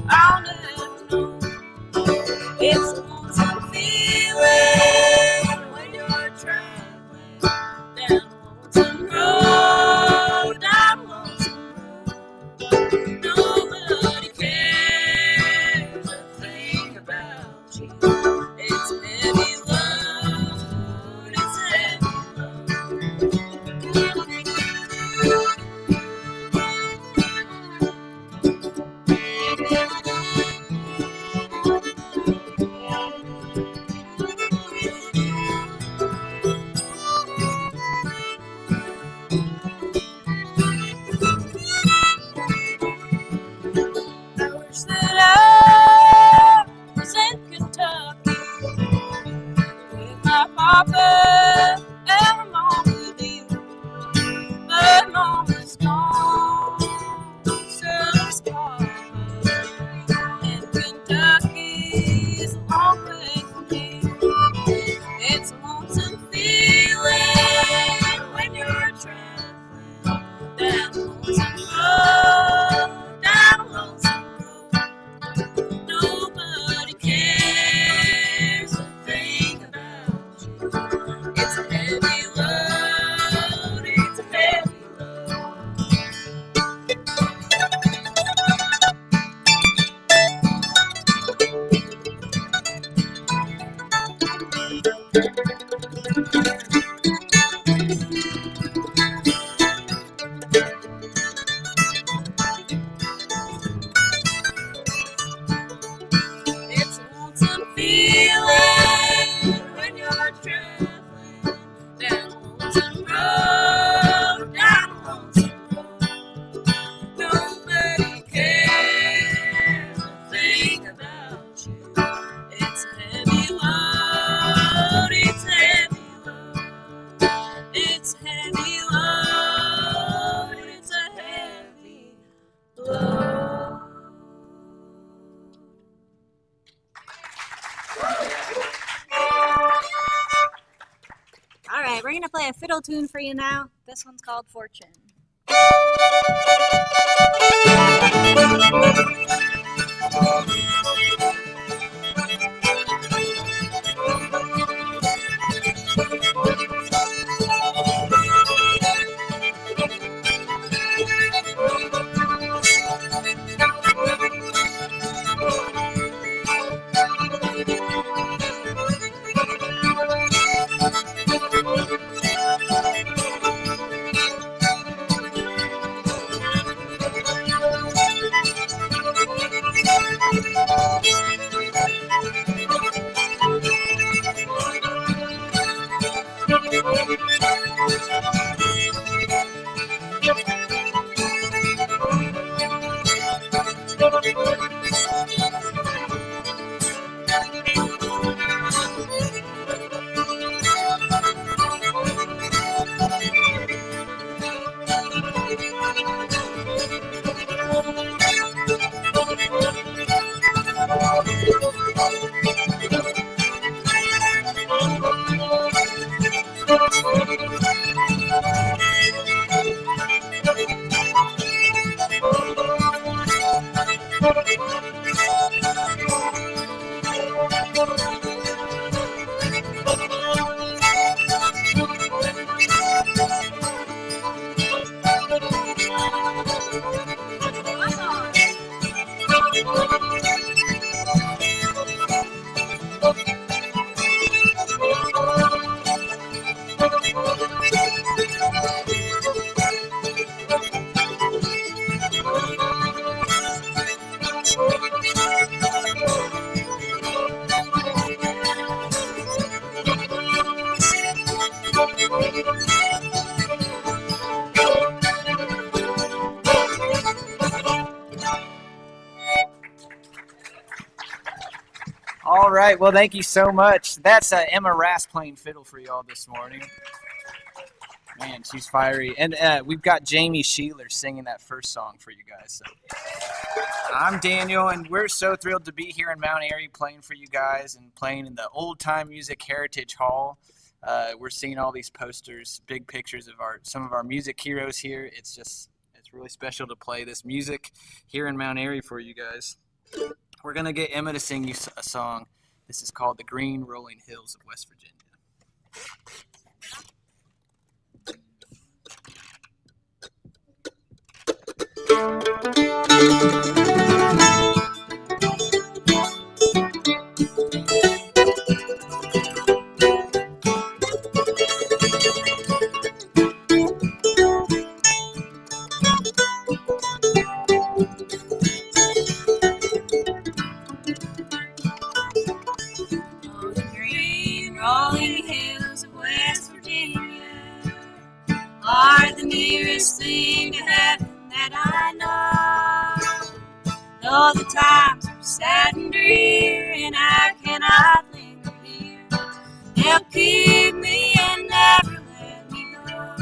I'll never know. It's a lonesome feeling when you're traveling down a lonesome road, down a lonesome road. Nobody cares a thing about you. It's a heavy load, it's a heavy I wish that I was in Kentucky with my papa and my mama dear. But mama's gone, so is papa. And Kentucky's a long way from here. It's a lonesome feeling when you're traveling down a lonesome road, down a lonesome road. Nobody cares a thing about you. It's a heavy load, it's a heavy load. right, we're gonna play a fiddle tune for you now. This one's called Fortune. All right, well, thank you so much. That's Emma Rass playing fiddle for y'all this morning. Man, she's fiery. And we've got Jamie Sheeler singing that first song for you guys. So. I'm Daniel, and we're so thrilled to be here in Mount Airy playing for you guys and playing in the Old Time Music Heritage Hall. We're seeing all these posters, big pictures of some of our music heroes here. It's really special to play this music here in Mount Airy for you guys. We're going to get Emma to sing you a song. This is called The Green Rolling Hills of West Virginia. Rolling hills of West Virginia are the nearest thing to heaven that I know. Though the times are sad and drear and I cannot linger here, they'll keep me and never let me go.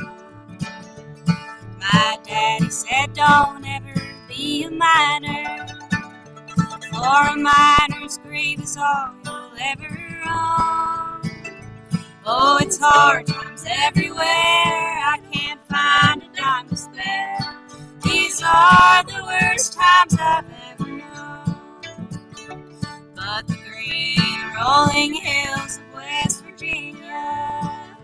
My daddy said don't ever be a miner, for a miner's grave is all you'll ever own. Oh, it's hard times everywhere, I can't find a dime to spare. These are the worst times I've ever known. But the green rolling hills of West Virginia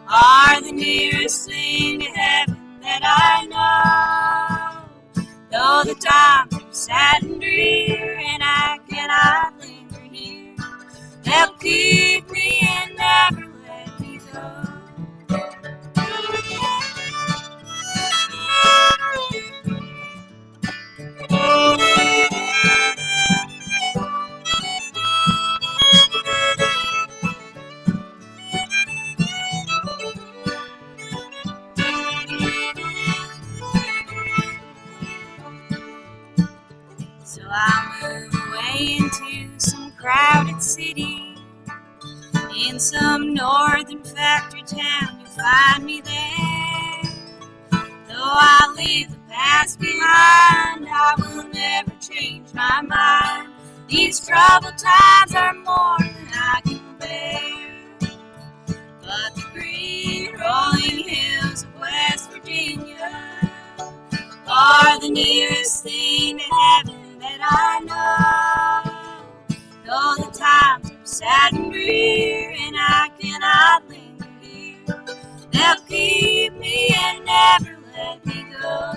are the nearest thing to heaven that I know. Though the times are sad and drear and I cannot linger here, they'll keep me and never let me go. So I'll move away into some crowded city. In some northern factory town, you'll find me there. Though I leave the past behind, I will never change my mind. These troubled times are more than I can bear. But the green the nearest thing to heaven that I know. All the times I'm sad and drear, and I cannot linger here. They'll keep me and never let me go.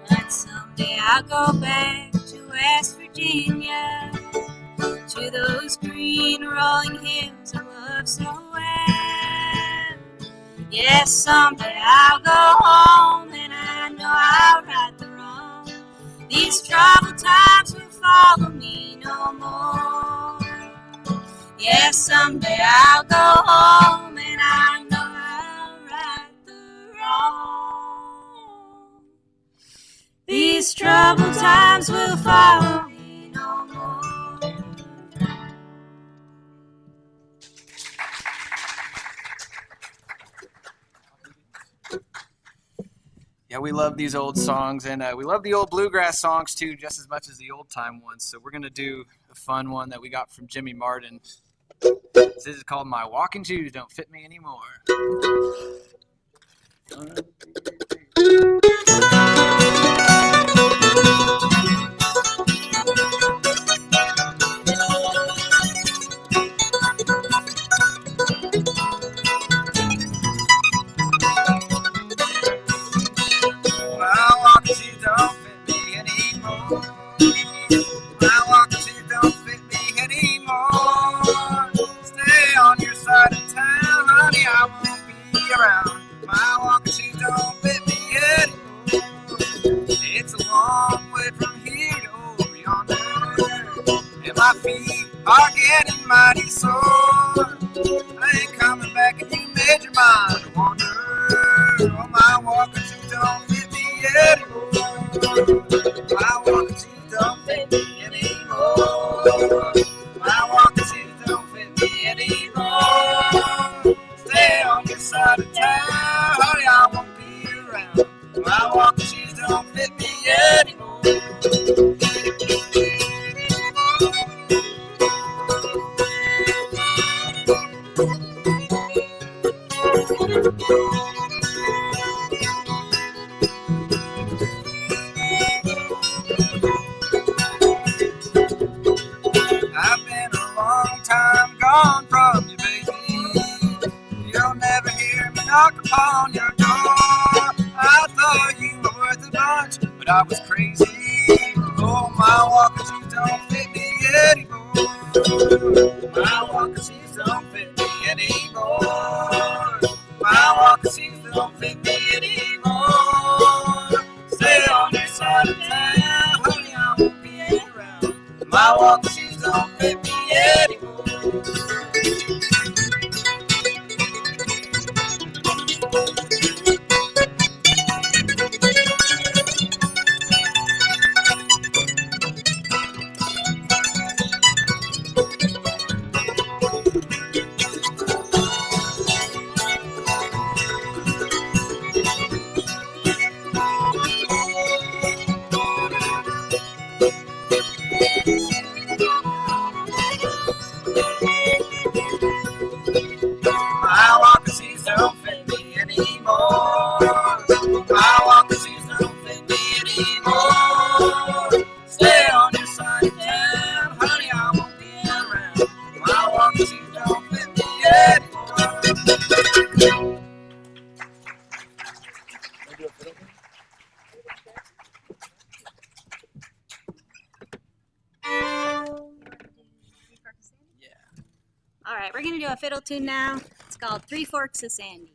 But someday I'll go back to West Virginia, to those green rolling hills I love so well. Yes, someday I'll go home, and I know I'll right the wrong. These troubled times will follow me no more. Yes, someday I'll go home, and I know I'll right the wrong. These troubled times will follow me no more. Yeah, we love these old songs, and we love the old bluegrass songs too, just as much as the old time ones. So we're gonna do a fun one that we got from Jimmy Martin. This is called "My Walking Shoes Don't Fit Me Anymore." My walking shoes don't fit me anymore. My walking shoes don't fit me anymore. Stay on your side of town, honey, I won't be around. My walking shoes don't fit me anymore. It's a long way from here to over yonder, and my feet are getting mighty sore. I ain't coming back and you made your mind to wander. Oh, my walking shoes don't fit me anymore. My walking shoes don't fit me anymore. My walking shoes don't fit me anymore. Stay on your side of town, honey, I won't be around. My walking shoes don't fit me anymore. I've been a long time gone from you, baby. You'll never hear me knock upon your door. I thought you were worth a bunch, but I was crazy. Oh, my walking shoes don't fit me anymore. My walking shoes don't fit me anymore. My walking shoes don't fit me anymore. Stay on your side of town, honey, I won't be around. My walking shoes don't fit me anymore. My walking shoes don't fit me anymore. My walking shoes don't fit me anymore. Stay on your side of town, honey, I won't be around. My walking shoes don't fit me anymore. All right, we're going to do a fiddle tune now. It's called Three Forks of Sandy.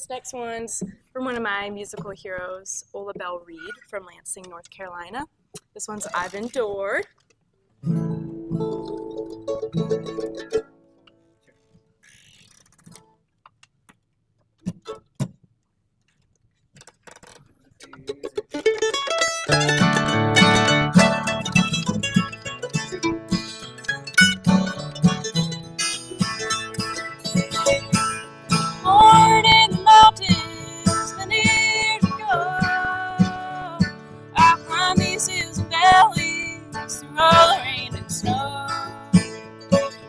This next one's from one of my musical heroes, Ola Belle Reed from Lansing, North Carolina. This one's I've Endured. Born in the mountains many years ago, I climbed these hills and valleys through all the rain and snow.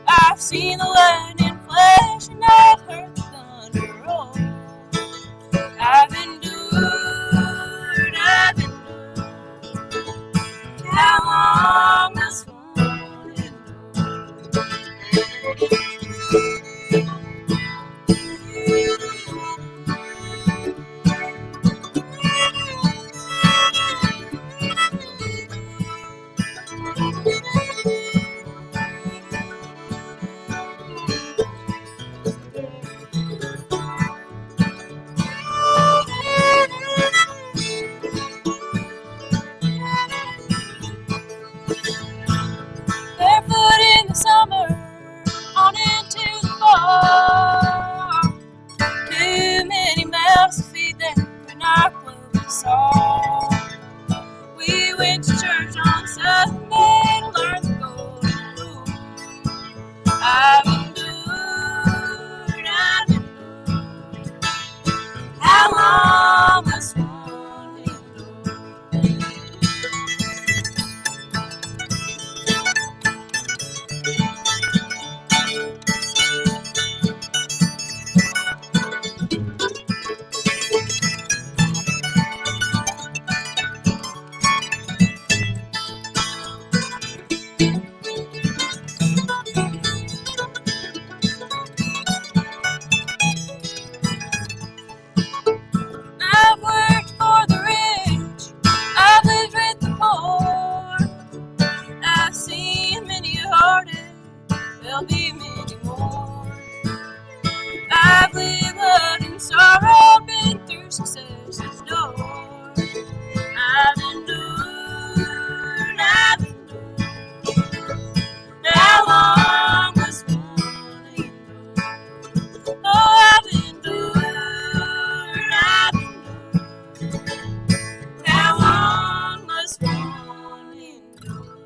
I've seen the lightning flash and I've heard the thunder roll. I've endured, how long must one barefoot in the summer, on into the fall. Too many mouths to feed that could not clothe us all. We went to church on Sunday to learn the golden rule. I've endured, how long must one endure? I've worked for the rich, I've lived with the poor. I've seen many a heartache, there'll be many more. I've lived blood and sorrow, been through success's door. I've endured, how long must one endure? Oh, I've endured, how long must one endure?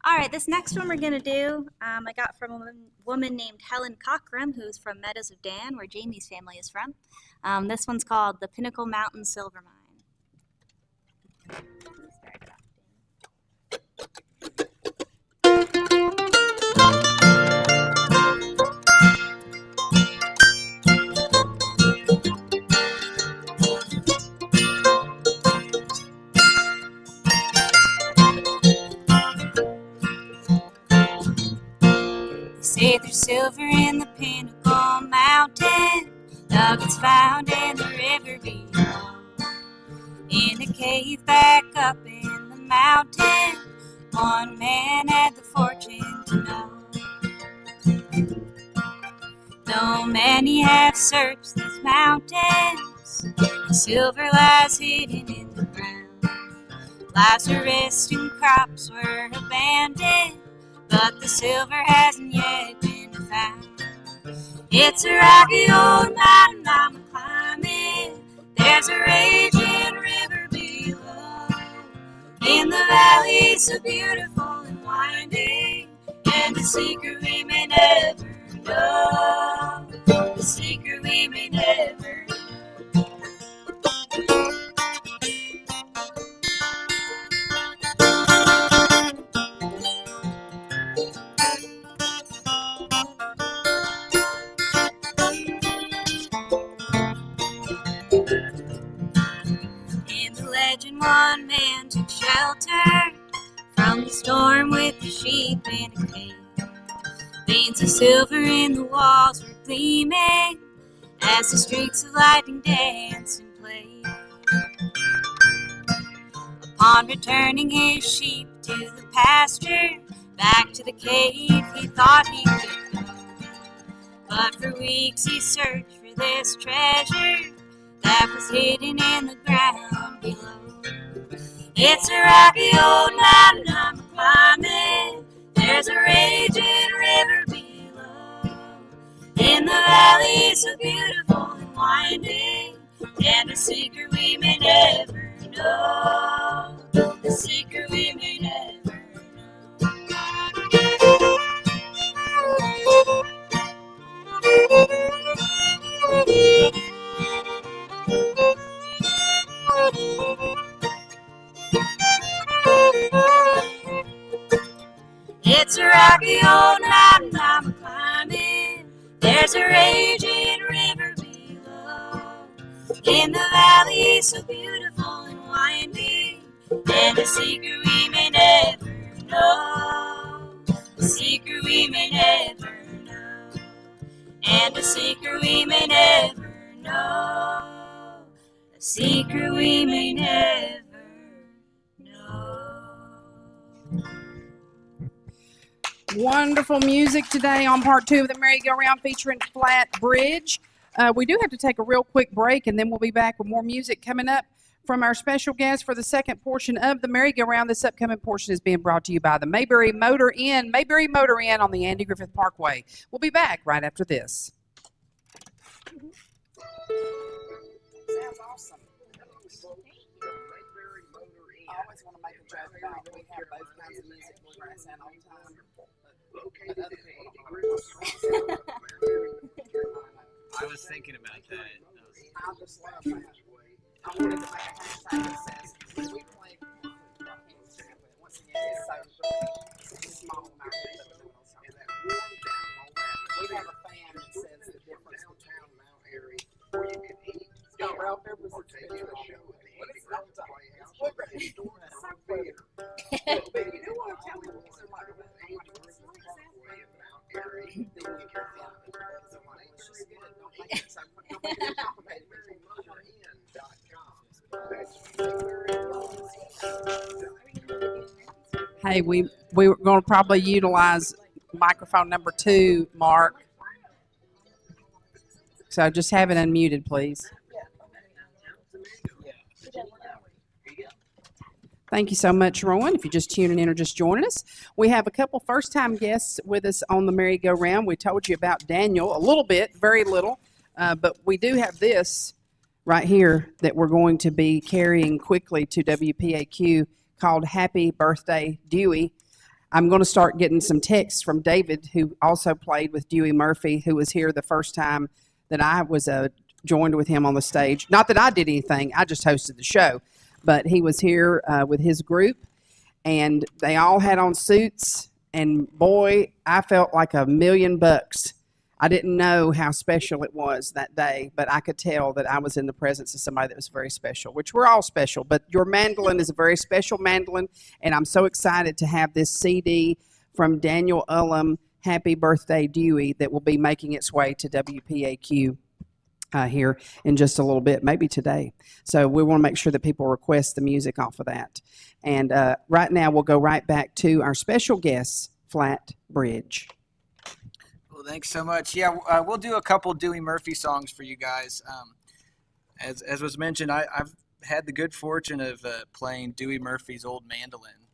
All right, this next one we're going to do, I got from a woman named Helen Cockrum, who's from Meadows of Dan, where Jamie's family is from. This one's called The Pinnacle Mountain Silver Mine. Say there's silver in the Pinnacle Mountain, nuggets found in the river below. In a cave back up in the mountain, one man had the fortune to know. Though many have searched these mountains, the silver lies hidden in the ground. Lazarus and crops were abandoned, but the silver hasn't yet been found. It's a rocky old mountain I'm climbing. There's a raging river below. In the valley so beautiful and winding, and the secret we may never know. The secret we may never know. Legend, one man took shelter from the storm with the sheep in a cave. Veins of silver in the walls were gleaming as the streaks of lightning danced and played. Upon returning his sheep to the pasture, back to the cave he thought he could go. But for weeks he searched for this treasure that was hidden in the ground below. It's a rocky old mountain I'm climbing. There's a raging river below. In the valley so beautiful and winding, and a secret we may never know. A secret we may never It's a rocky old mountain I'm climbing. There's a raging river below. In the valley so beautiful and winding, and a secret we may never know. A secret we may never know. And a secret we may never know. A secret we may never know. Wonderful music today on part 2 of the merry-go-round featuring Flat Bridge. We do have to take a real quick break, and then we'll be back with more music coming up from our special guest for the second portion of the merry-go-round. This upcoming portion is being brought to you by the Mayberry Motor Inn on the Andy Griffith Parkway. We'll be back right after this. Sounds awesome. I always want to make a joke about we have both kinds of music, bluegrass and old time. But other people I was thinking about that. I just love that. I wanted to make a hashtag that says we play. Once again, it's so small amount of we have a fan that says the difference between Mount Airy, where you can eat, or take in a show at the Andy Griffith Playhouse, or the historic theater. But you know what I'm telling you? So like with Andy Griffith Parkway in Mount Airy, then you can find it. So my name is just good. Don't make it so complicated. Hey, we're going to probably utilize microphone number 2, Mark. So just have it unmuted, please. Thank you so much, Rowan. If you're just tuning in or just joining us, we have a couple first-time guests with us on the merry-go-round. We told you about Daniel a little bit, very little, but we do have this right here that we're going to be carrying quickly to WPAQ called Happy Birthday, Dewey. I'm going to start getting some texts from David, who also played with Dewey Murphy, who was here the first time that I was joined with him on the stage. Not that I did anything, I just hosted the show. But he was here with his group, and they all had on suits, and boy, I felt like $1,000,000. I didn't know how special it was that day, but I could tell that I was in the presence of somebody that was very special, which we're all special, but your mandolin is a very special mandolin, and I'm so excited to have this CD from Daniel Ullum, Happy Birthday Dewey, that will be making its way to WPAQ. Here in just a little bit, maybe today. So we want to make sure that people request the music off of that. And right now we'll go right back to our special guest, Flat Bridge. Well, thanks so much. Yeah, we'll do a couple Dewey Murphy songs for you guys. As was mentioned, I've had the good fortune of playing Dewey Murphy's old mandolin.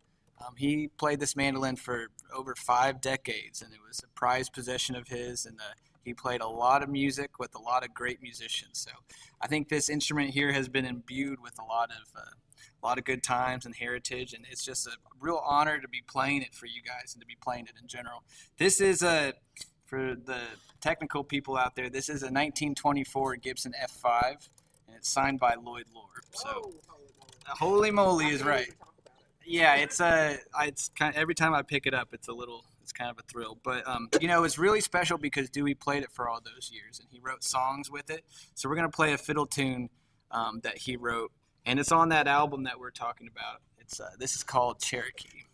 He played this mandolin for over 5 decades, and it was a prized possession of his, and he played a lot of music with a lot of great musicians. So I think this instrument here has been imbued with a lot of good times and heritage, and it's just a real honor to be playing it for you guys and to be playing it in general. This is for the technical people out there, this is a 1924 Gibson F5, and it's signed by Lloyd Lord. So holy moly is right. Yeah, it's kind of, every time I pick it up, it's kind of a thrill. But it's really special because Dewey played it for all those years, and he wrote songs with it. So we're gonna play a fiddle tune that he wrote, and it's on that album that we're talking about. This is called Cherokee.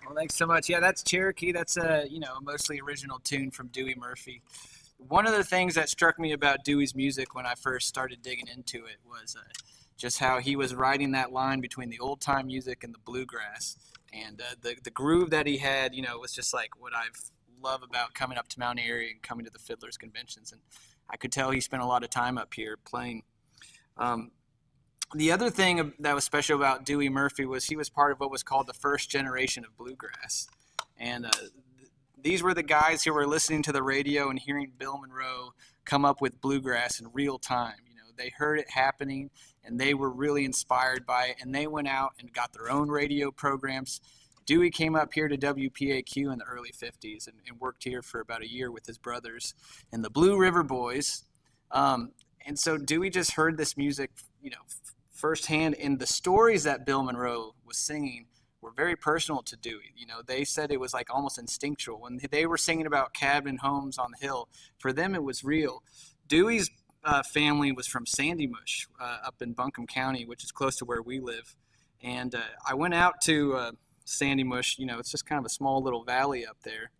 Well, thanks so much. Yeah, that's Cherokee. That's a mostly original tune from Dewey Murphy. One of the things that struck me about Dewey's music when I first started digging into it was just how he was writing that line between the old time music and the bluegrass, and the groove that he had. Was just like what I love about coming up to Mount Airy and coming to the Fiddlers conventions, and I could tell he spent a lot of time up here playing. The other thing that was special about Dewey Murphy was he was part of what was called the first generation of bluegrass. And these were the guys who were listening to the radio and hearing Bill Monroe come up with bluegrass in real time. They heard it happening and they were really inspired by it, and they went out and got their own radio programs. Dewey came up here to WPAQ in the early 50s and worked here for about a year with his brothers and the Blue River Boys. And so Dewey just heard this music, firsthand, and the stories that Bill Monroe was singing were very personal to Dewey. They said it was like almost instinctual. When they were singing about cabin homes on the hill, for them it was real. Dewey's family was from Sandy Mush up in Buncombe County, which is close to where we live. And I went out to Sandy Mush. It's just kind of a small little valley up there.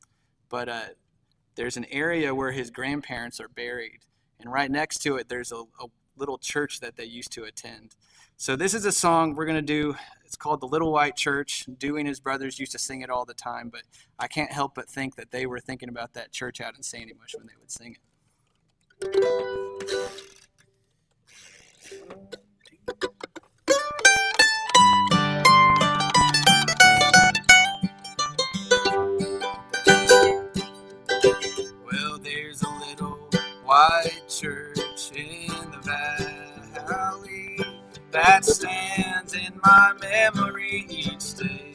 But there's an area where his grandparents are buried. And right next to it, there's a little church that they used to attend. So this is a song we're going to do. It's called The Little White Church. Dewey and his brothers used to sing it all the time, but I can't help but think that they were thinking about that church out in Sandy Mush when they would sing it. Well, there's a little white church in the valley that stands in my memory each day,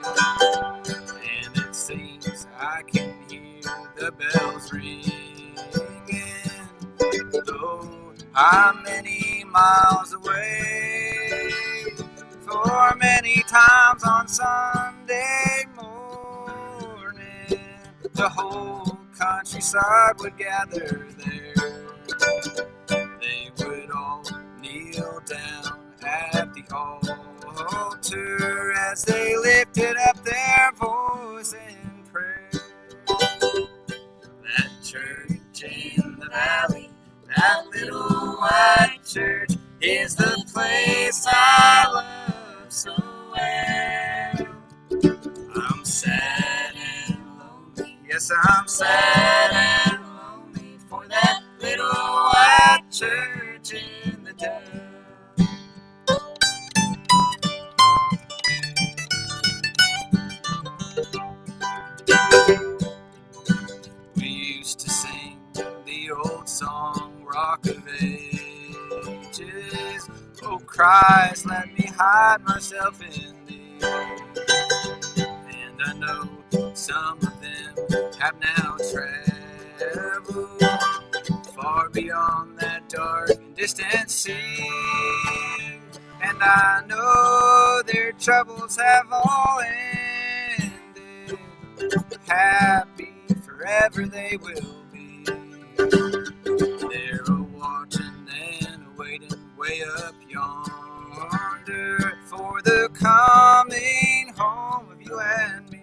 and it seems I can hear the bells ringing, though I'm many miles away. For many times on Sunday morning, the whole countryside would gather there. They would all kneel down at the altar as they lifted up their voice in prayer. That church in the valley, that little white church, is the place I love so well. I'm sad and lonely, yes, I'm sad and lonely for that little white church in the dell. We used to sing the old song, Rock of Ages. Oh Christ, let me hide myself in thee. I know some of them have now traveled far beyond that dark and distant sea. And I know their troubles have all ended. Happy forever they will be. They're watching and waiting way up yonder for the coming home of you and me.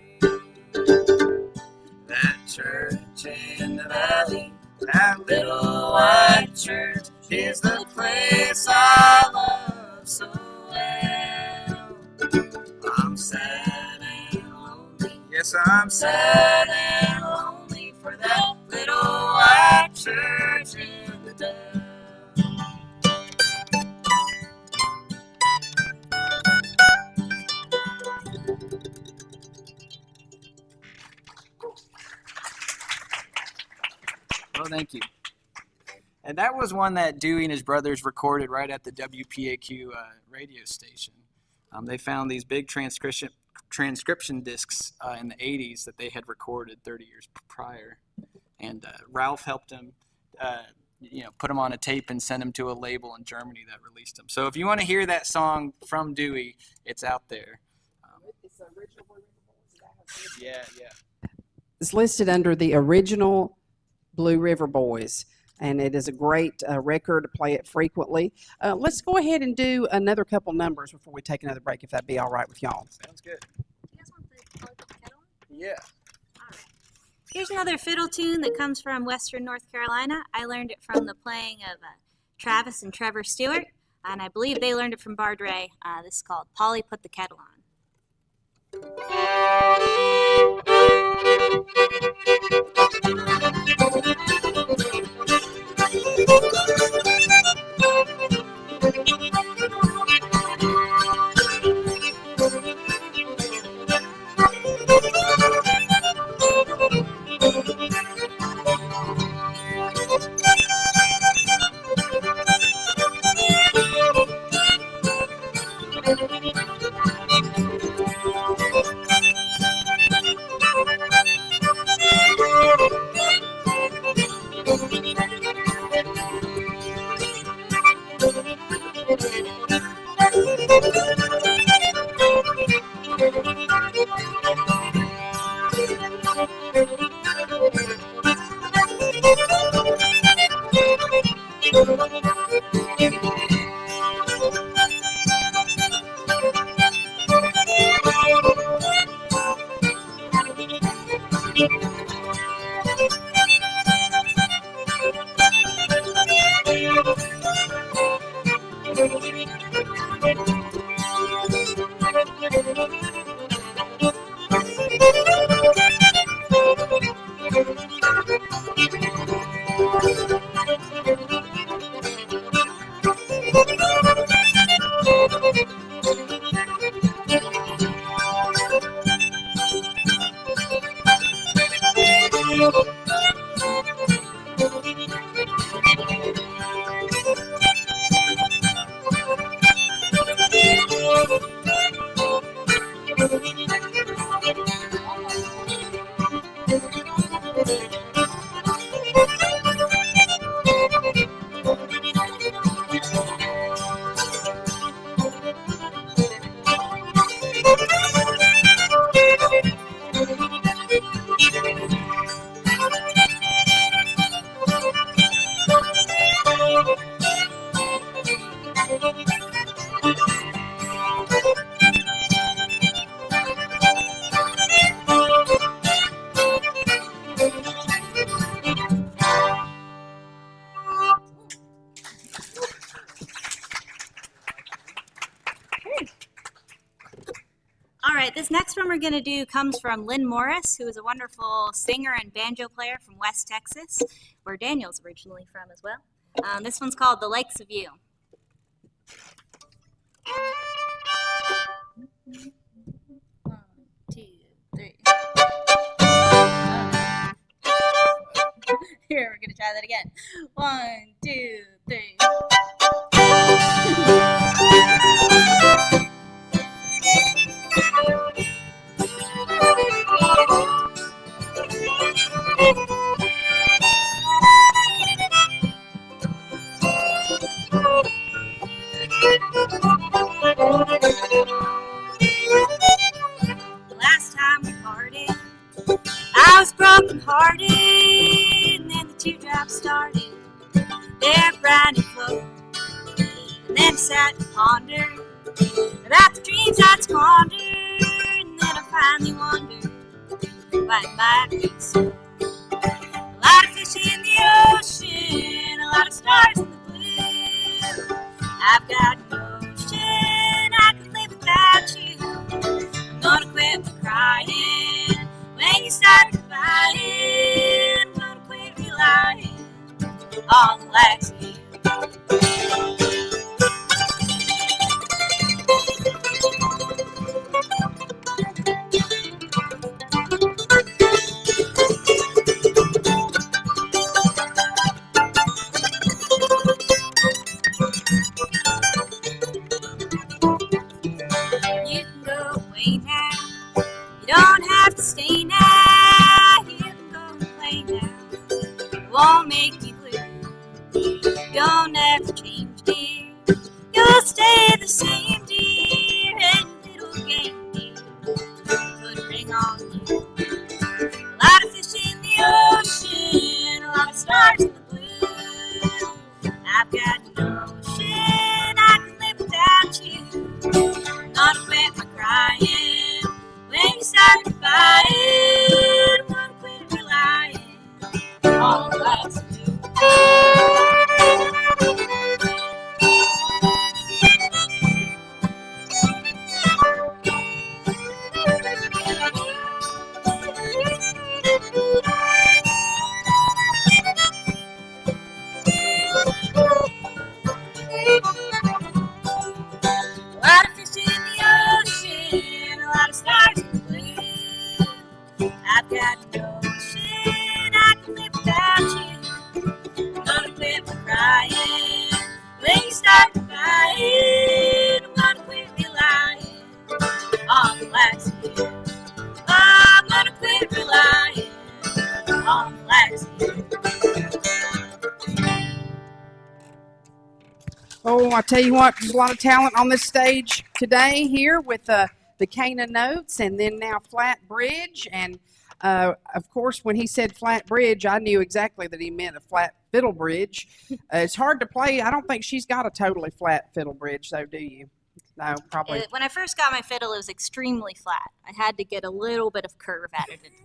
That church in the valley, that little white church, is the place I love so well. I'm sad and lonely, yes, I'm sad and lonely for that little white church in the dell. Well, thank you. And that was one that Dewey and his brothers recorded right at the WPAQ radio station. They found these big transcription discs in the 80s that they had recorded 30 years prior. And Ralph helped them, put them on a tape and send them to a label in Germany that released them. So if you want to hear that song from Dewey, it's out there. Yeah. It's listed under the original Blue River Boys, and it is a great record to play it frequently. Let's go ahead and do another couple numbers before we take another break, if that'd be all right with y'all. Sounds good. You guys want the kettle? Yeah. All right. Here's another fiddle tune that comes from Western North Carolina. I learned it from the playing of Travis and Trevor Stewart, and I believe they learned it from Bard Ray. This is called Polly Put the Kettle On. All right, this next one we're going to do comes from Lynn Morris, who is a wonderful singer and banjo player from West Texas, where Daniel's originally from as well. This one's called The Lakes of You. 1, 2, 3. Here, we're going to try that again. 1, 2, 3. was broken hearted, and then the teardrops started their briny flow. And then I sat and pondered about the dreams I'd squandered, and then I finally wondered why it might be so. A lot of fish in the ocean, a lot of stars in the blue. I've got a notion I could live without you. I'm gonna quit my crying when you start crying. I'm gonna quit relying on the likes of you. You can go away now. You don't have to stay now. You can go and play now. It won't make you blue. You'll never change, dear. You'll stay the same, dear. And little game, dear, put a ring on you. A lot of fish in the ocean, a lot of stars in the blue. I've got a notion I can live without you. Gonna quit my crying when you start crying. Gonna quit relying on the likes of you. A lot of fish in the ocean, a lot of stars in the blue. I've got a notion I can live without you. I'm gonna quit my crying when you start crying. I'm gonna quit relying on the likes of you. I'm gonna quit relying on the likes of you. Oh, I tell you what, there's a lot of talent on this stage today here with the Cana Notes and then now Flat Bridge. And of course, when he said flat bridge, I knew exactly that he meant a flat fiddle bridge. It's hard to play. I don't think she's got a totally flat fiddle bridge, though, do you? No, probably. When I first got my fiddle, it was extremely flat. I had to get a little bit of curve added into there.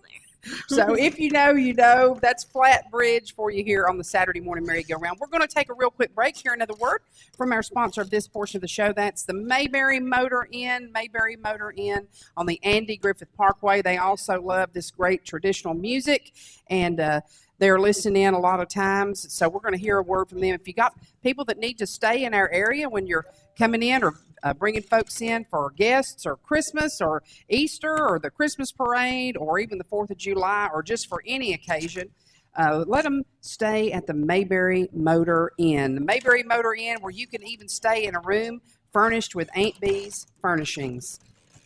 So if you know, you know. That's Flat Bridge for you here on the Saturday Morning Merry-Go-Round. We're going to take a real quick break. Hear another word from our sponsor of this portion of the show. That's the Mayberry Motor Inn. Mayberry Motor Inn on the Andy Griffith Parkway. They also love this great traditional music, and they're listening in a lot of times. So we're going to hear a word from them. If you got people that need to stay in our area when you're coming in, or bringing folks in for guests or Christmas or Easter or the Christmas parade or even the 4th of July or just for any occasion, let them stay at the Mayberry Motor Inn. The Mayberry Motor Inn, where you can even stay in a room furnished with Aunt Bee's furnishings,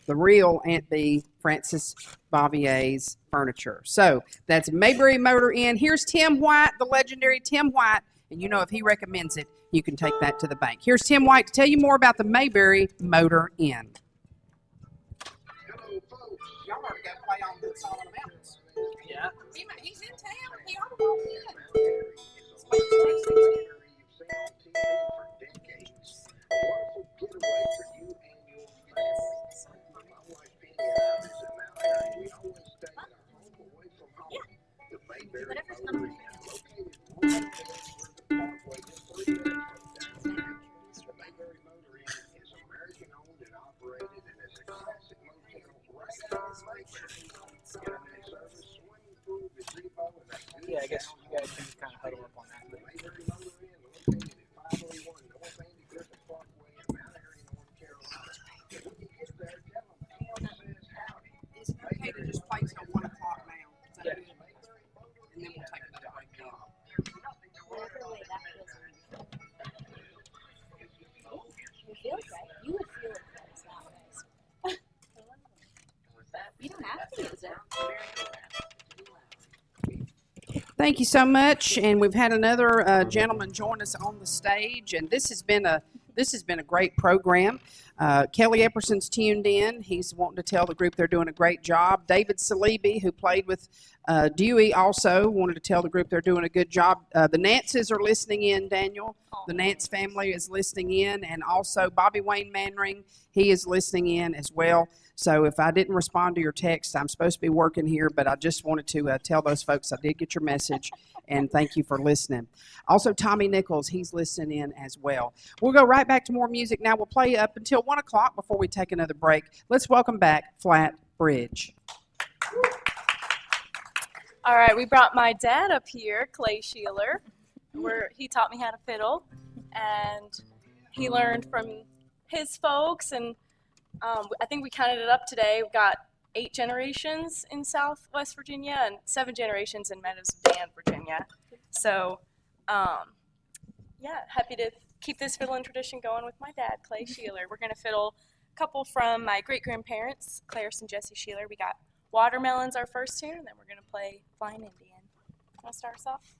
the real Aunt Bee, Frances Bavier's furniture. So that's Mayberry Motor Inn. Here's Tim White, the legendary Tim White, and you know if he recommends it, you can take that to the bank. Here's Tim White to tell you more about the Mayberry Motor Inn. Hello, folks. Y'all already got to play on the Song on the Mountains. Yeah. He's in town. He ought to go in. You've seen on TV for decades. A wonderful getaway for you and your family. My wife Penny and I is in Mount Airy. We always stay at our home away from home. The Mayberry Motor Inn, located 110 Parkway, just 3 minutes from downtown. The Mayberry Motor Inn is American-owned and operated, and is a classic motel right on Mayberry. Internet service, swimming pool, gazebo, and a good Yeah, I guess you guys can kind of huddle up on that. The Mayberry Motor Inn, located at 501 North Andy Griffith Parkway in Mount Airy, North Carolina. When you get there, tell them Ken says howdy. Is it okay to just play till 1 o'clock now? Is that Yeah. good? And then we'll take another break. It feels right. You would feel it when it's not nice. You don't have to use it. Thank you so much. And we've had another gentleman join us on the stage, and this has been This has been a great program. Kelly Epperson's tuned in. He's wanting to tell the group they're doing a great job. David Salibi, who played with Dewey, also wanted to tell the group they're doing a good job. The Nances are listening in, Daniel. The Nance family is listening in, and also Bobby Wayne Manring, he is listening in as well. So if I didn't respond to your text, I'm supposed to be working here, but I just wanted to tell those folks I did get your message, and thank you for listening. Also, Tommy Nichols, he's listening in as well. We'll go right back to more music now. We'll play up until 1 o'clock before we take another break. Let's welcome back Flat Bridge. All right, we brought my dad up here, Clay Sheeler, where he taught me how to fiddle, and he learned from his folks, and I think we counted it up today. We've got 8 generations in Southwest Virginia and 7 generations in Meadows Dam, Virginia. So, yeah, happy to keep this fiddling tradition going with my dad, Clay Sheeler. We're going to fiddle a couple from my great-grandparents, Clarence and Jesse Sheeler. We got Watermelon's our first tune, and then we're going to play Flying Indian. Want to start us off?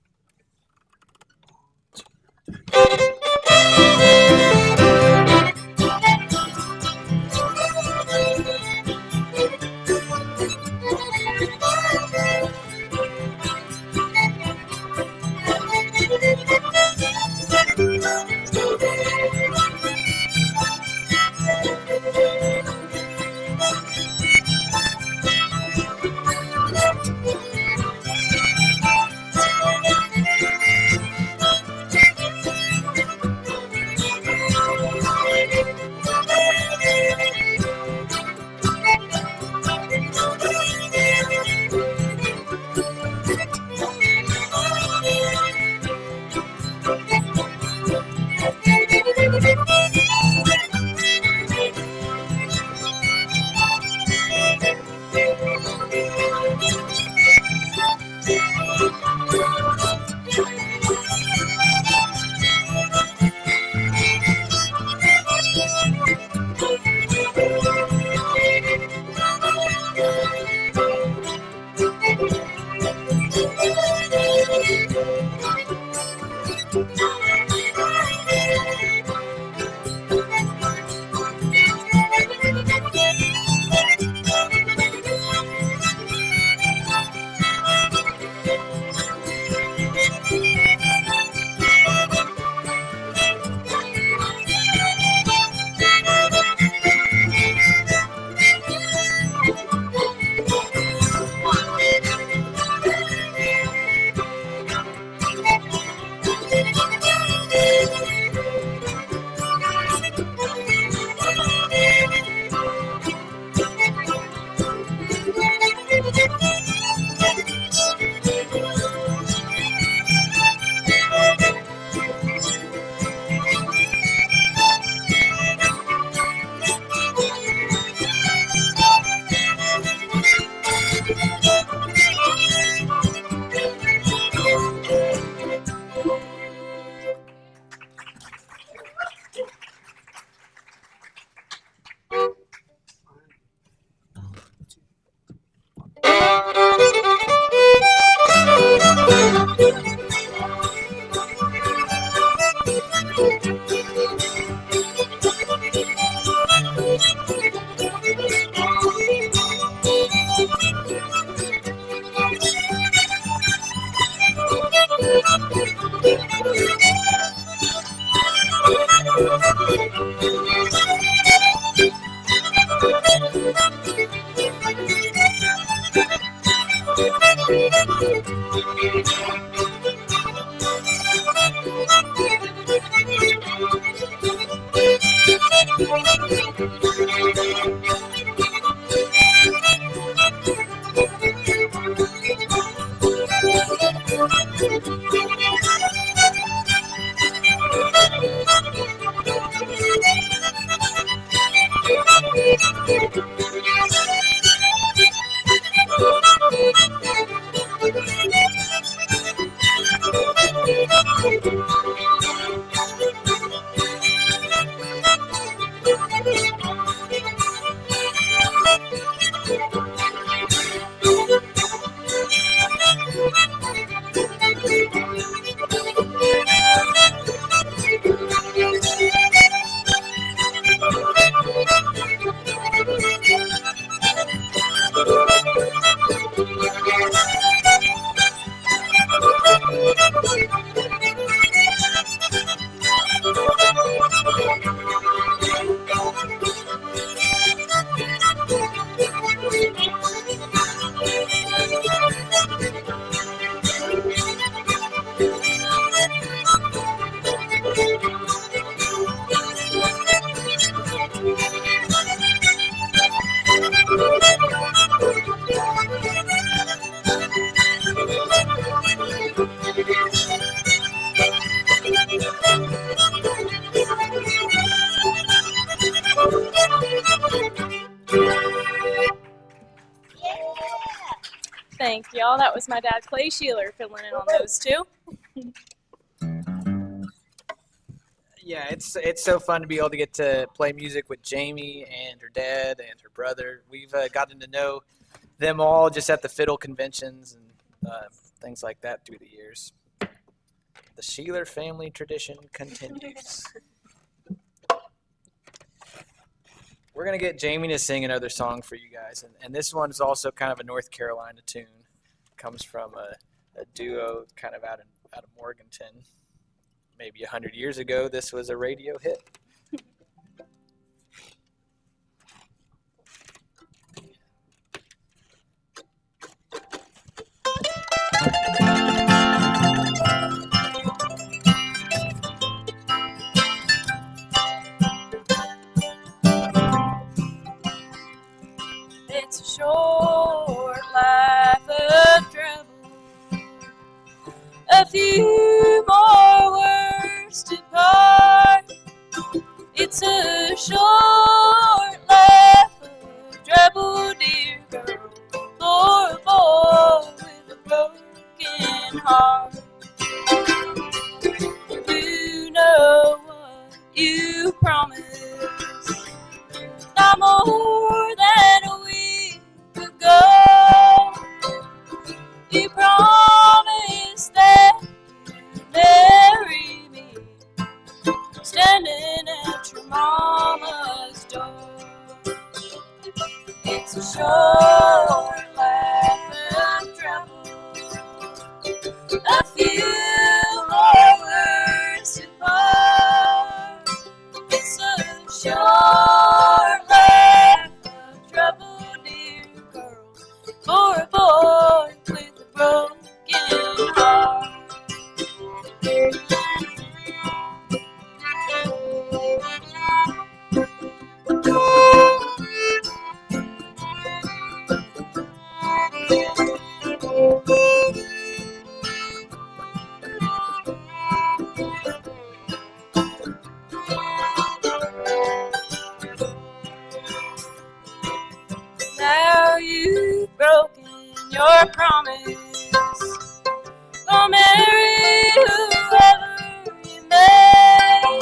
Thank y'all. That was my dad, Clay Sheeler, filling in on those two. Yeah, it's so fun to be able to get to play music with Jamie and her dad and her brother. We've gotten to know them all just at the fiddle conventions and things like that through the years. The Sheeler family tradition continues. We're going to get Jamie to sing another song for you guys. And this one is also kind of a North Carolina tune. It comes from a duo kind of out of Morganton. Maybe 100 years ago, this was a radio hit. It's a short life of trouble, a few more words to part. It's a short life of trouble, dear girl, for a boy with a broken heart. You know what you promised, not more than a week ago. You promised that you'd marry me, standing at your mama's door. It's a short life of trouble, a few more words to part. It's a short life of trouble, dear girl, for a boy with a broken heart. Now you've broken your promise, go marry whoever you may.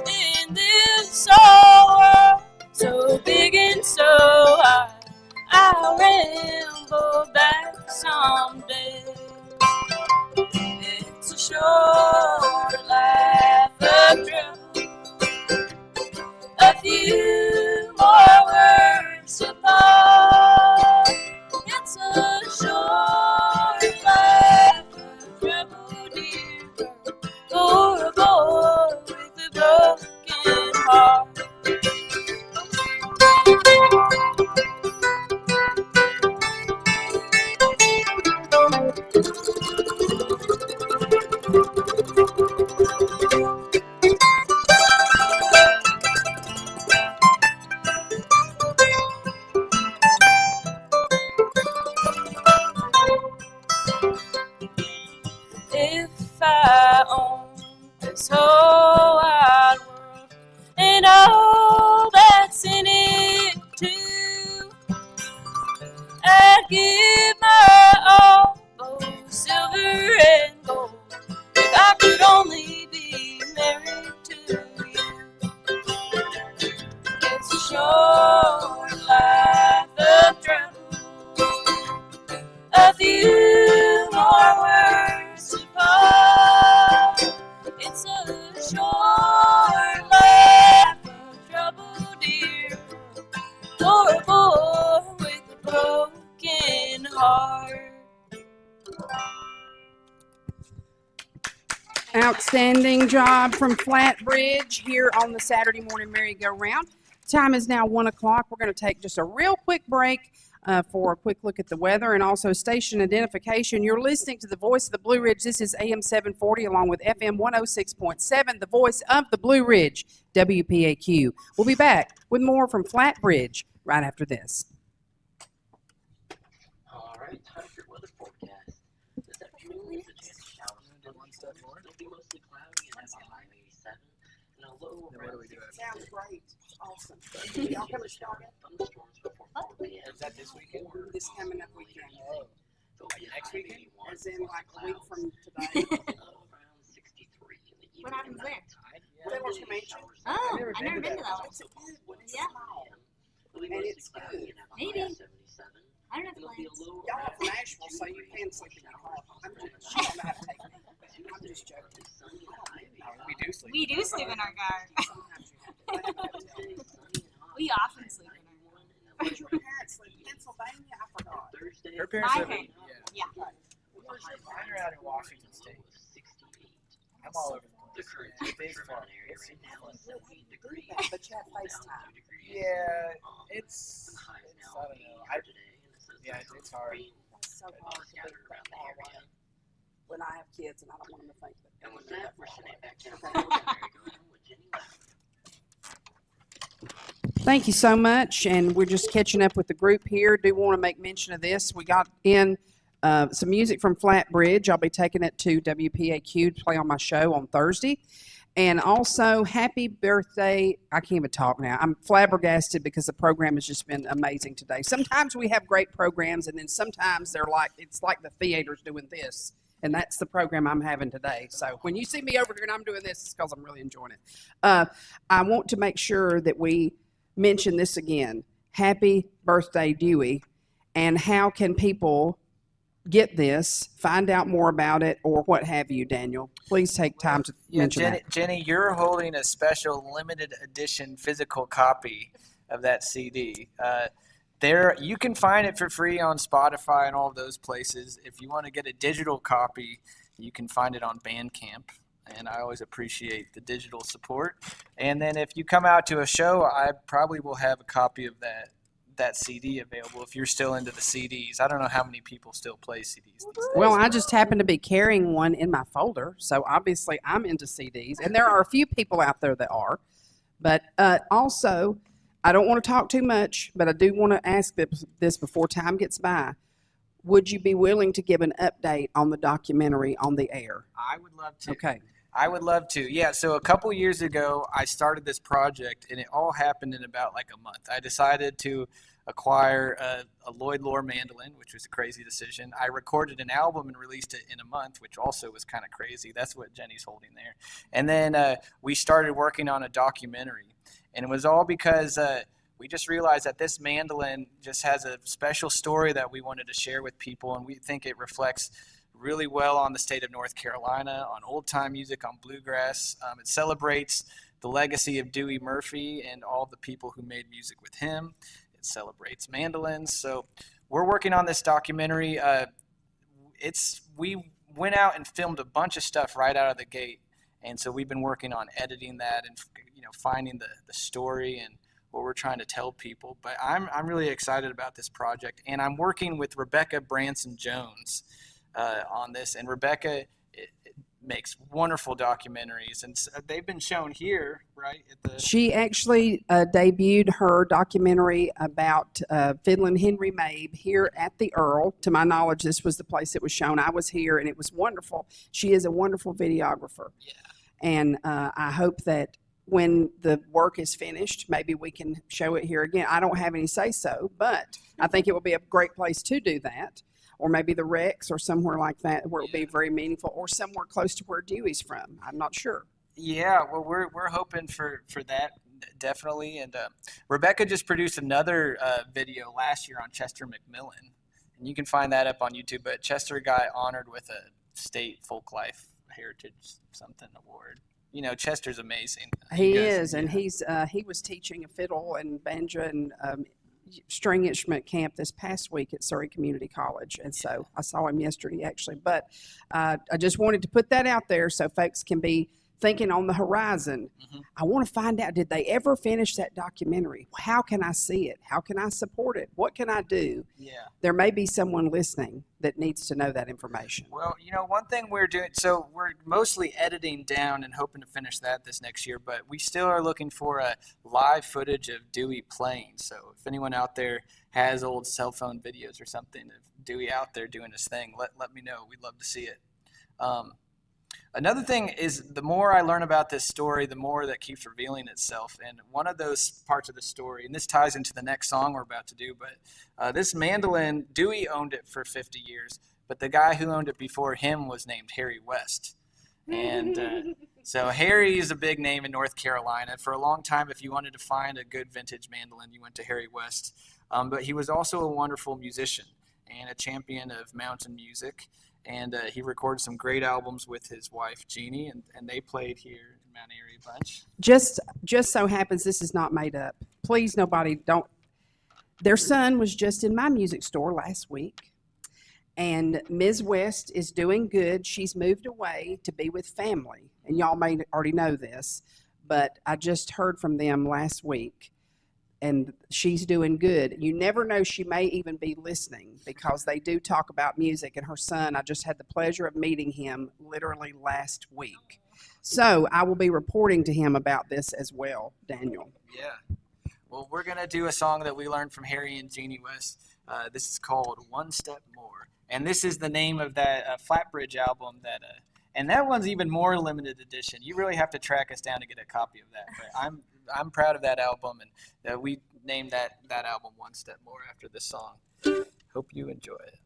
In this whole world, so big and so high, I'll ramble back someday. It's a short life of trouble, a few more words apart. It's a short life of trouble, dear girl, for a boy with a broken heart. If I owned this whole wide world and all that's in it too, I'd give my all, both silver and gold, if I could only be married to you. It's a short life of trouble, a few more words apart. It's a short life of trouble, dear, for a boy with a broken heart. Outstanding job from Flatbridge here on the Saturday morning merry-go-round. Time is now 1 o'clock. We're going to take just a real quick break for a quick look at the weather and also station identification. You're listening to the Voice of the Blue Ridge. This is AM 740 along with FM 106.7, the Voice of the Blue Ridge, WPAQ. We'll be back with more from Flatbridge right after this. All right, time for your weather forecast. This afternoon, there's a chance of showers and thunderstorms. It'll be mostly cloudy and have a high of 87 and a low around 60. Sounds great. Awesome. Y'all coming to start it? Thunderstorms before Is that this weekend? This coming up weekend. Next weekend? As in like a week from today. What happens there? Fiddler's Convention. Oh, I've never been to that one. It's a good one. It's Yeah. small. And it's good. Maybe. I don't know the plans. Y'all are from Nashville, so you can sleep in your car. She don't know how to take me. I'm just joking. We do sleep. We do sleep in our car. Sometimes you have to. I have to tell you. We often sleep in our car. Where'd your parents live? Pennsylvania? I forgot. Her parents My live in, parents. yeah. Yeah. Mine are out in Washington State. I'm all over the place. It's fun. It's super fun. But you have FaceTime. Yeah, it's I don't know. It's hard. That's so hard to be that far away. When I have kids and I don't want them to think that. And with that, we're sending it back to Jenny Left. Thank you so much, and we're just catching up with the group here. Do want to make mention of this. We got in some music from Flatbridge. I'll be taking it to WPAQ to play on my show on Thursday. And also, happy birthday. I can't even talk now. I'm flabbergasted because the program has just been amazing today. Sometimes we have great programs, and then sometimes it's like the theater's doing this. And that's the program I'm having today. So when you see me over here and I'm doing this, it's because I'm really enjoying it. I want to make sure that we mention this again. Happy birthday, Dewey. And how can people get this, find out more about it, or what have you, Daniel? Please take time to mention that. Jenny, you're holding a special limited edition physical copy of that CD. You can find it for free on Spotify and all of those places. If you want to get a digital copy, you can find it on Bandcamp. And I always appreciate the digital support. And then if you come out to a show, I probably will have a copy of that CD available if you're still into the CDs. I don't know how many people still play CDs these days. Well, I just happen to be carrying one in my folder, so obviously I'm into CDs, and there are a few people out there that are. But also, I don't want to talk too much, but I do want to ask this before time gets by. Would you be willing to give an update on the documentary on the air? I would love to. Okay. I would love to. Yeah, so a couple years ago, I started this project, and it all happened in about like a month. I decided to acquire a Lloyd Loar mandolin, which was a crazy decision. I recorded an album and released it in a month, which also was kind of crazy. That's what Jenny's holding there. And then we started working on a documentary, and it was all because we just realized that this mandolin just has a special story that we wanted to share with people, and we think it reflects really well on the state of North Carolina, on old-time music, on bluegrass. It celebrates the legacy of Dewey Murphy and all the people who made music with him. It celebrates mandolins. So we're working on this documentary. We went out and filmed a bunch of stuff right out of the gate, and so we've been working on editing that and finding the story and what we're trying to tell people. But I'm really excited about this project, and I'm working with Rebecca Branson Jones on this, and Rebecca makes wonderful documentaries, and they've been shown here, right? She actually debuted her documentary about Fiddlin' Henry Mabe here at the Earl. To my knowledge, this was the place it was shown. I was here, and it was wonderful. She is a wonderful videographer. Yeah. And I hope that when the work is finished, maybe we can show it here again. I don't have any say-so, but I think it will be a great place to do that. Or maybe the Rex or somewhere like that where it will be very meaningful, or somewhere close to where Dewey's from. I'm not sure. Yeah, well, we're hoping for that, definitely. And Rebecca just produced another video last year on Chester McMillan, and you can find that up on YouTube. But Chester got honored with a state folklife heritage something award. Chester's amazing. He is, and he was teaching a fiddle and banjo and string instrument camp this past week at Surrey Community College, and so I saw him yesterday actually. But I just wanted to put that out there so folks can be thinking on the horizon. Mm-hmm. I want to find out, did they ever finish that documentary? How can I see it? How can I support it? What can I do? Yeah. There may be someone listening that needs to know that information. Well, one thing we're doing, so we're mostly editing down and hoping to finish that this next year, but we still are looking for a live footage of Dewey playing. So if anyone out there has old cell phone videos or something of Dewey out there doing his thing, let me know. We'd love to see it. Another thing is the more I learn about this story, the more that keeps revealing itself. And one of those parts of the story, and this ties into the next song we're about to do, but this mandolin, Dewey owned it for 50 years, but the guy who owned it before him was named Harry West. And so Harry is a big name in North Carolina. For a long time, if you wanted to find a good vintage mandolin, you went to Harry West. But he was also a wonderful musician and a champion of mountain music. And he recorded some great albums with his wife, Jeannie, and they played here in Mount Airy a bunch. Just so happens this is not made up. Please, nobody, don't. Their son was just in my music store last week, and Ms. West is doing good. She's moved away to be with family, and y'all may already know this, but I just heard from them last week, and she's doing good. You never know, she may even be listening because they do talk about music, and her son, I just had the pleasure of meeting him literally last week. So I will be reporting to him about this as well, Daniel. Yeah. Well, we're going to do a song that we learned from Harry and Jeannie West. This is called One Step More. And this is the name of that Flatbridge album and that one's even more limited edition. You really have to track us down to get a copy of that. But I'm proud of that album, and we named that album One Step More after this song. Hope you enjoy it.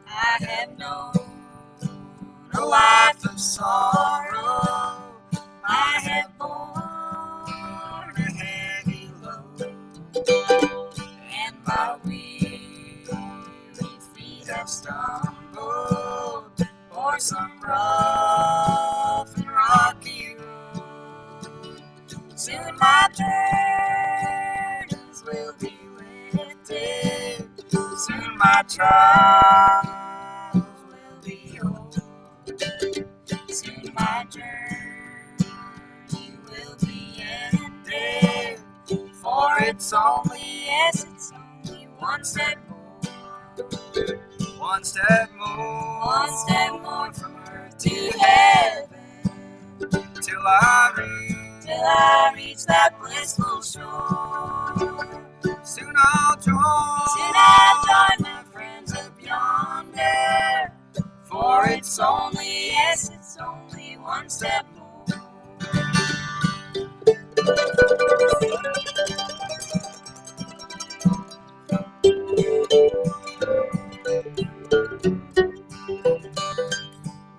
I have known a life of sorrow. I have borne a heavy load, and my weary feet have stumbled o'er some rough and rocky road. Soon my burdens will be lifted. Soon my trials will be over. Soon my journey will be ended. For it's only, yes, it's only one step more. One step more. One step more from earth to heaven. Till I reach that blissful shore. Soon I'll join My friends up yonder. For it's only, yes, it's only one step more.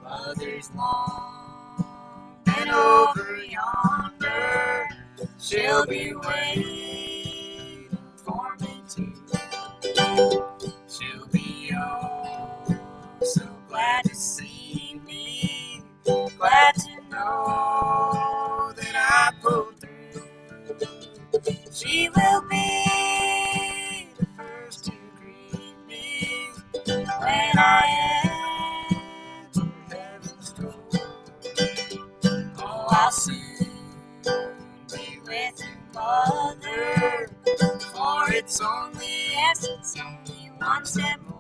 Mother's long and over yonder. She'll be waiting for me too. She'll be so glad to see me, glad to know that I pulled through. She will be the first to greet me when I enter heaven's door. Oh, I'll soon be with you, Mother, for it's only, yes, it's only one step more.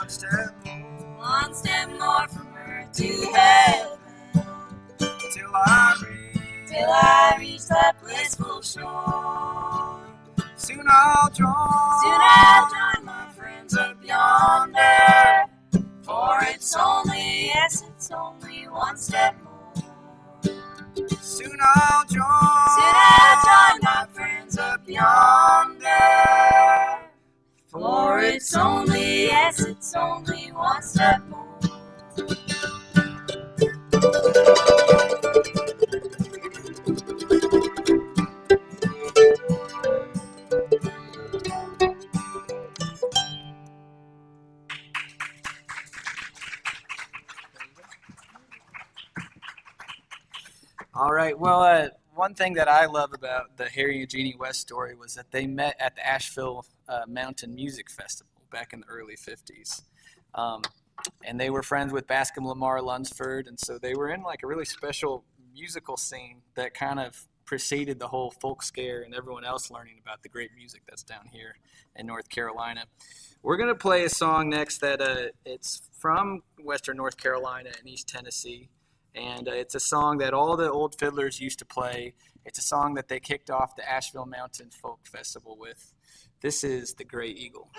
one step more. One step more from earth to heaven. Till I reach that blissful shore. Soon I'll join My friends up yonder. For it's only, yes, it's only one step more. Soon I'll join My friends up yonder. For it's only, yes, it's only one step more. All right. Well, one thing that I love about the Harry and Jeannie West story was that they met at the Asheville Mountain Music Festival back in the early 50s. And they were friends with Bascom Lamar Lunsford, and so they were in like a really special musical scene that kind of preceded the whole folk scare and everyone else learning about the great music that's down here in North Carolina. We're going to play a song next that it's from Western North Carolina and East Tennessee, and it's a song that all the old fiddlers used to play. It's a song that they kicked off the Asheville Mountain Folk Festival with. This is The Gray Eagle.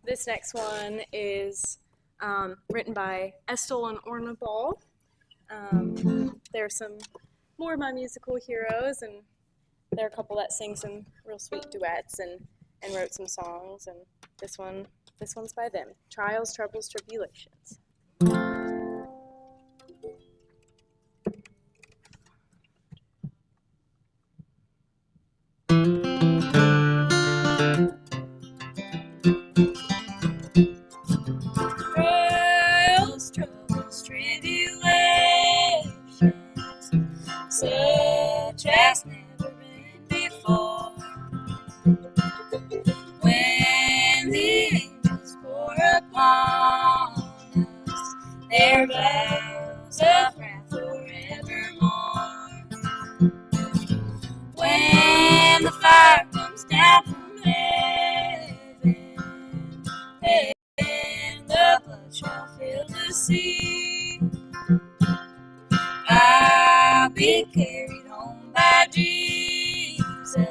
This next one is written by Estill and Orna Ball. There are some more of my musical heroes, and there are a couple that sing some real sweet duets and wrote some songs, and this one's by them. Trials, Troubles, Tribulations. Trials, troubles, tribulations, such as never been before. When the angels pour upon us their vows of wrath forevermore. When the fire comes down from heaven, and the blood shall fill the sea, I'll be carried home by Jesus,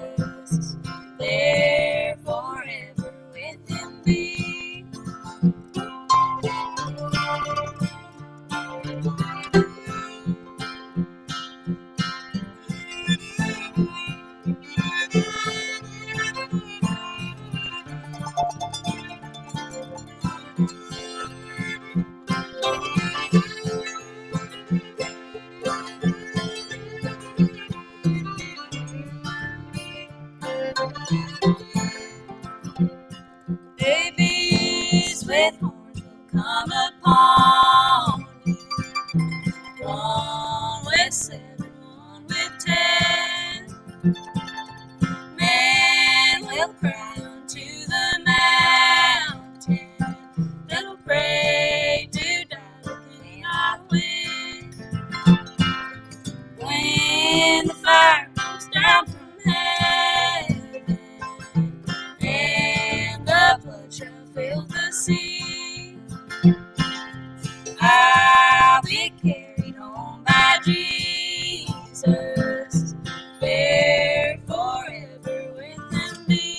there forever with him be. Babies with horns will come upon you, one with 7, one with 10. Men will cry unto the mountain, that'll pray to Jesus, there forever within me.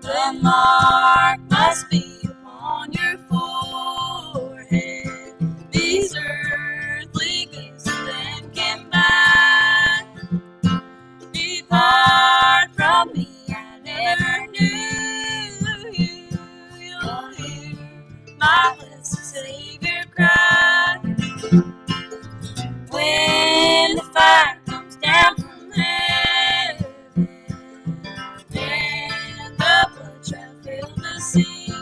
The mark must be upon your forehead. These earthly gifts then can buy. Depart from me, I never knew you. You'll hear my blessed Savior cry. When the fire comes down from heaven, and the blood shall fill the sea,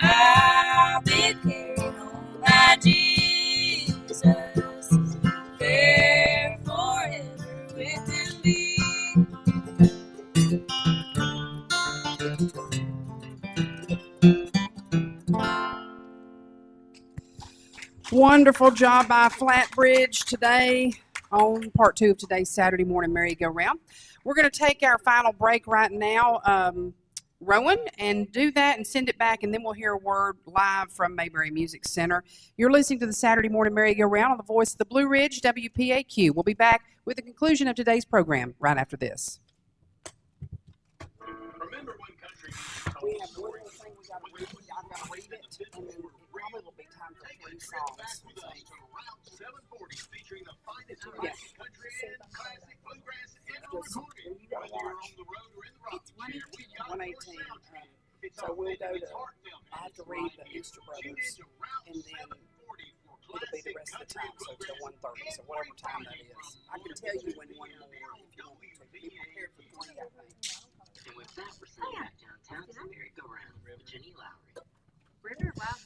I'll be carried home by Jesus, there forever within me. Wonderful job by Flatbridge today on part 2 of today's Saturday morning merry-go-round. We're going to take our final break right now, Rowan, and do that and send it back, and then we'll hear a word live from Mayberry Music Center. You're listening to the Saturday morning merry-go-round on the voice of the Blue Ridge, WPAQ. We'll be back with the conclusion of today's program right after this. Remember when country We have one little thing we got to read. I've got to read it, and then it probably will be time for 3 songs. with us to Route 740 featuring the finest of Yes. country and classic bluegrass ever recorded. Whether you're on the road or in the rocks chair, we got your 118. soundtrack. It's So our we'll go It's to, heartfelt I have to and read it's the right Easter here. Tune Brothers, in to Route and then 740 for it'll be the classic rest of the country time, so till bluegrass 1:30. So whatever time that is. I can tell you when one more if you want me to. Be prepared for 3, I think. And with that, we're sending back downtown to the merry-go-round with Jenny Lowry.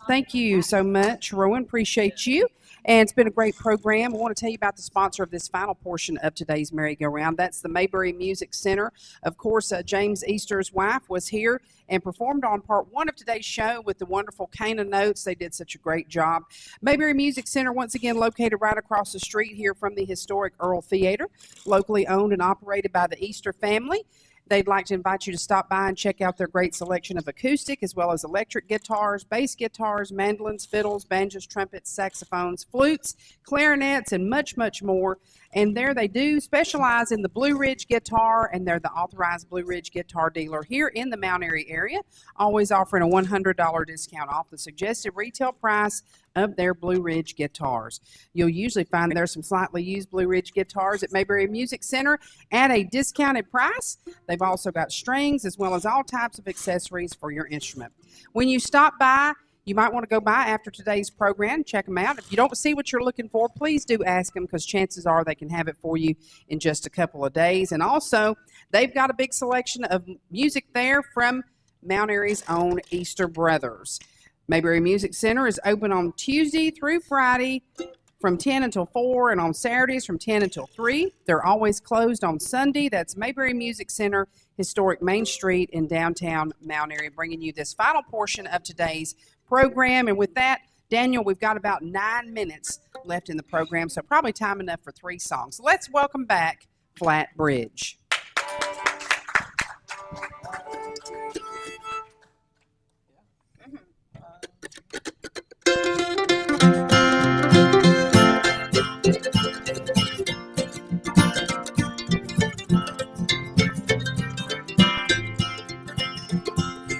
Thank you so much, Rowan. Appreciate you. And it's been a great program. I want to tell you about the sponsor of this final portion of today's merry-go-round. That's the Mayberry Music Center. Of course, James Easter's wife was here and performed on part 1 of today's show with the wonderful Cana Notes. They did such a great job. Mayberry Music Center, once again, located right across the street here from the historic Earl Theater, locally owned and operated by the Easter family. They'd like to invite you to stop by and check out their great selection of acoustic as well as electric guitars, bass guitars, mandolins, fiddles, banjos, trumpets, saxophones, flutes, clarinets, and much, much more. And there they do specialize in the Blue Ridge guitar, and they're the authorized Blue Ridge guitar dealer here in the Mount Airy area, always offering a $100 discount off the suggested retail price of their Blue Ridge guitars. You'll usually find there's some slightly used Blue Ridge guitars at Mayberry Music Center at a discounted price. They've also got strings as well as all types of accessories for your instrument. When you stop by, you might want to go by after today's program, check them out. If you don't see what you're looking for, please do ask them, because chances are they can have it for you in just a couple of days. And also, they've got a big selection of music there from Mount Airy's own Easter Brothers. Mayberry Music Center is open on Tuesday through Friday from 10 until 4, and on Saturdays from 10 until 3. They're always closed on Sunday. That's Mayberry Music Center, historic Main Street in downtown Mount Airy, bringing you this final portion of today's program. And with that, Daniel, we've got about 9 minutes left in the program, so probably time enough for 3 songs. So let's welcome back Flatbridge.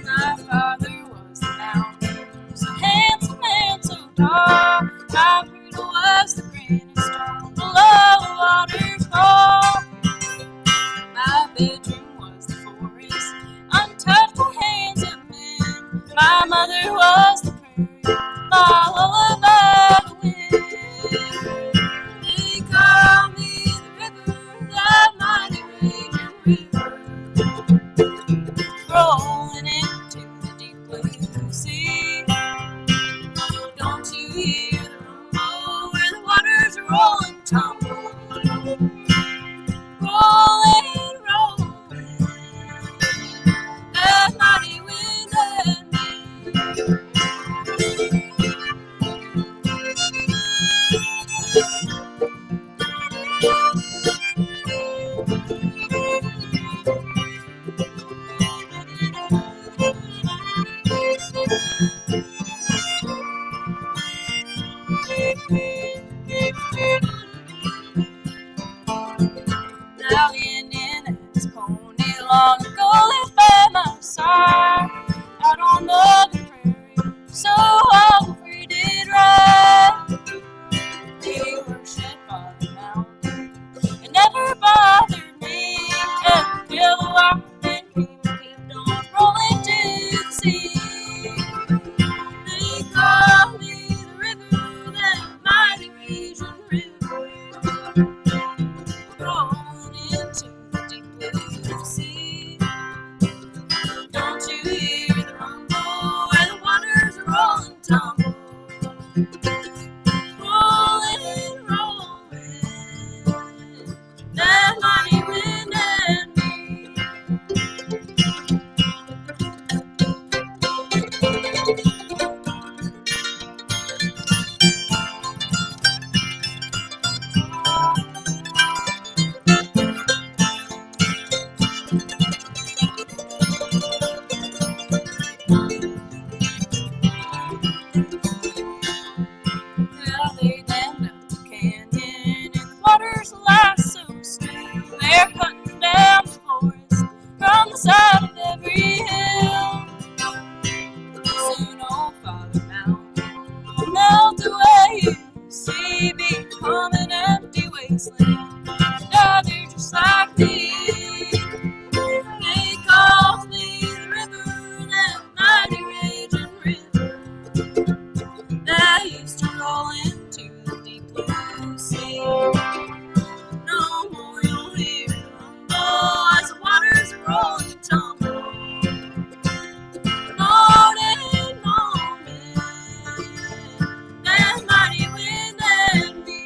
My father was the mountain, was a handsome man so tall. My cradle was the granite stone below a waterfall. My bedroom was the forest, untouched by hands of men. My mother was the prairie, my lullaby the wind. They call me the river, the mighty raging river, rolling into the deep blue sea. Don't you hear the rumble where the waters roll and tumble? stallion in his pony long ago lives by my side. Out on the prairie, so all free did ride. They worship on the mountain, it never bothered me until the walking came kept on rolling to the sea. They call me the river, that mighty raging river, rolling into the deep blue sea. Don't you hear the rumble where the waters are rolling tumble? Rolling, rolling, that mighty wind and me. Well, they dammed up the canyon and the waters lie so still. They're cutting down the forest from the side of every hill. Soon old Father Mountain will melt away. You see, become an empty wasteland. Now they're just like me. They call me the river, that mighty raging river that used to roll into the deep blue sea. No more you'll hear the rumble as the waters roll and tumble. Moaning, moaning, that mighty wind and me.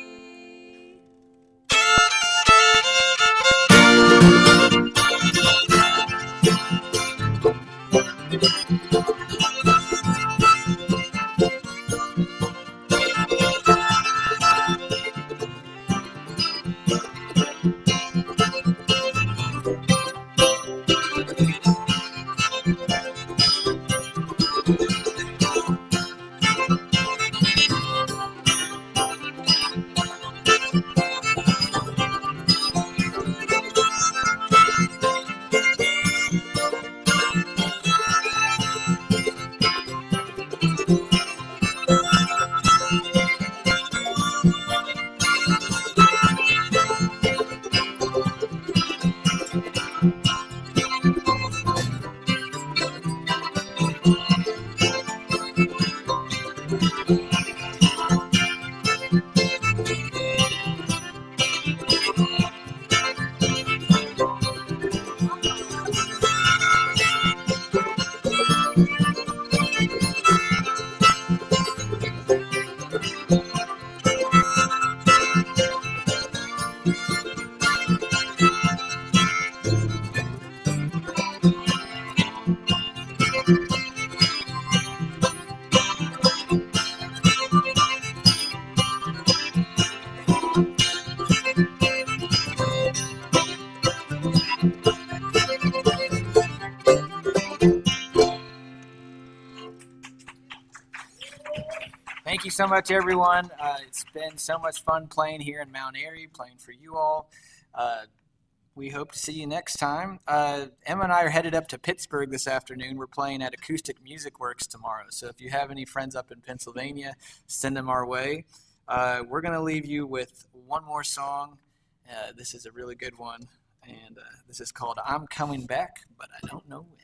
Thank you so much, everyone. It's been so much fun playing here in Mount Airy, playing for you all. We hope to see you next time. Emma and I are headed up to Pittsburgh this afternoon. We're playing at Acoustic Music Works tomorrow. So if you have any friends up in Pennsylvania, send them our way. We're going to leave you with one more song. This is a really good one. And this is called I'm Coming Back, But I Don't Know When.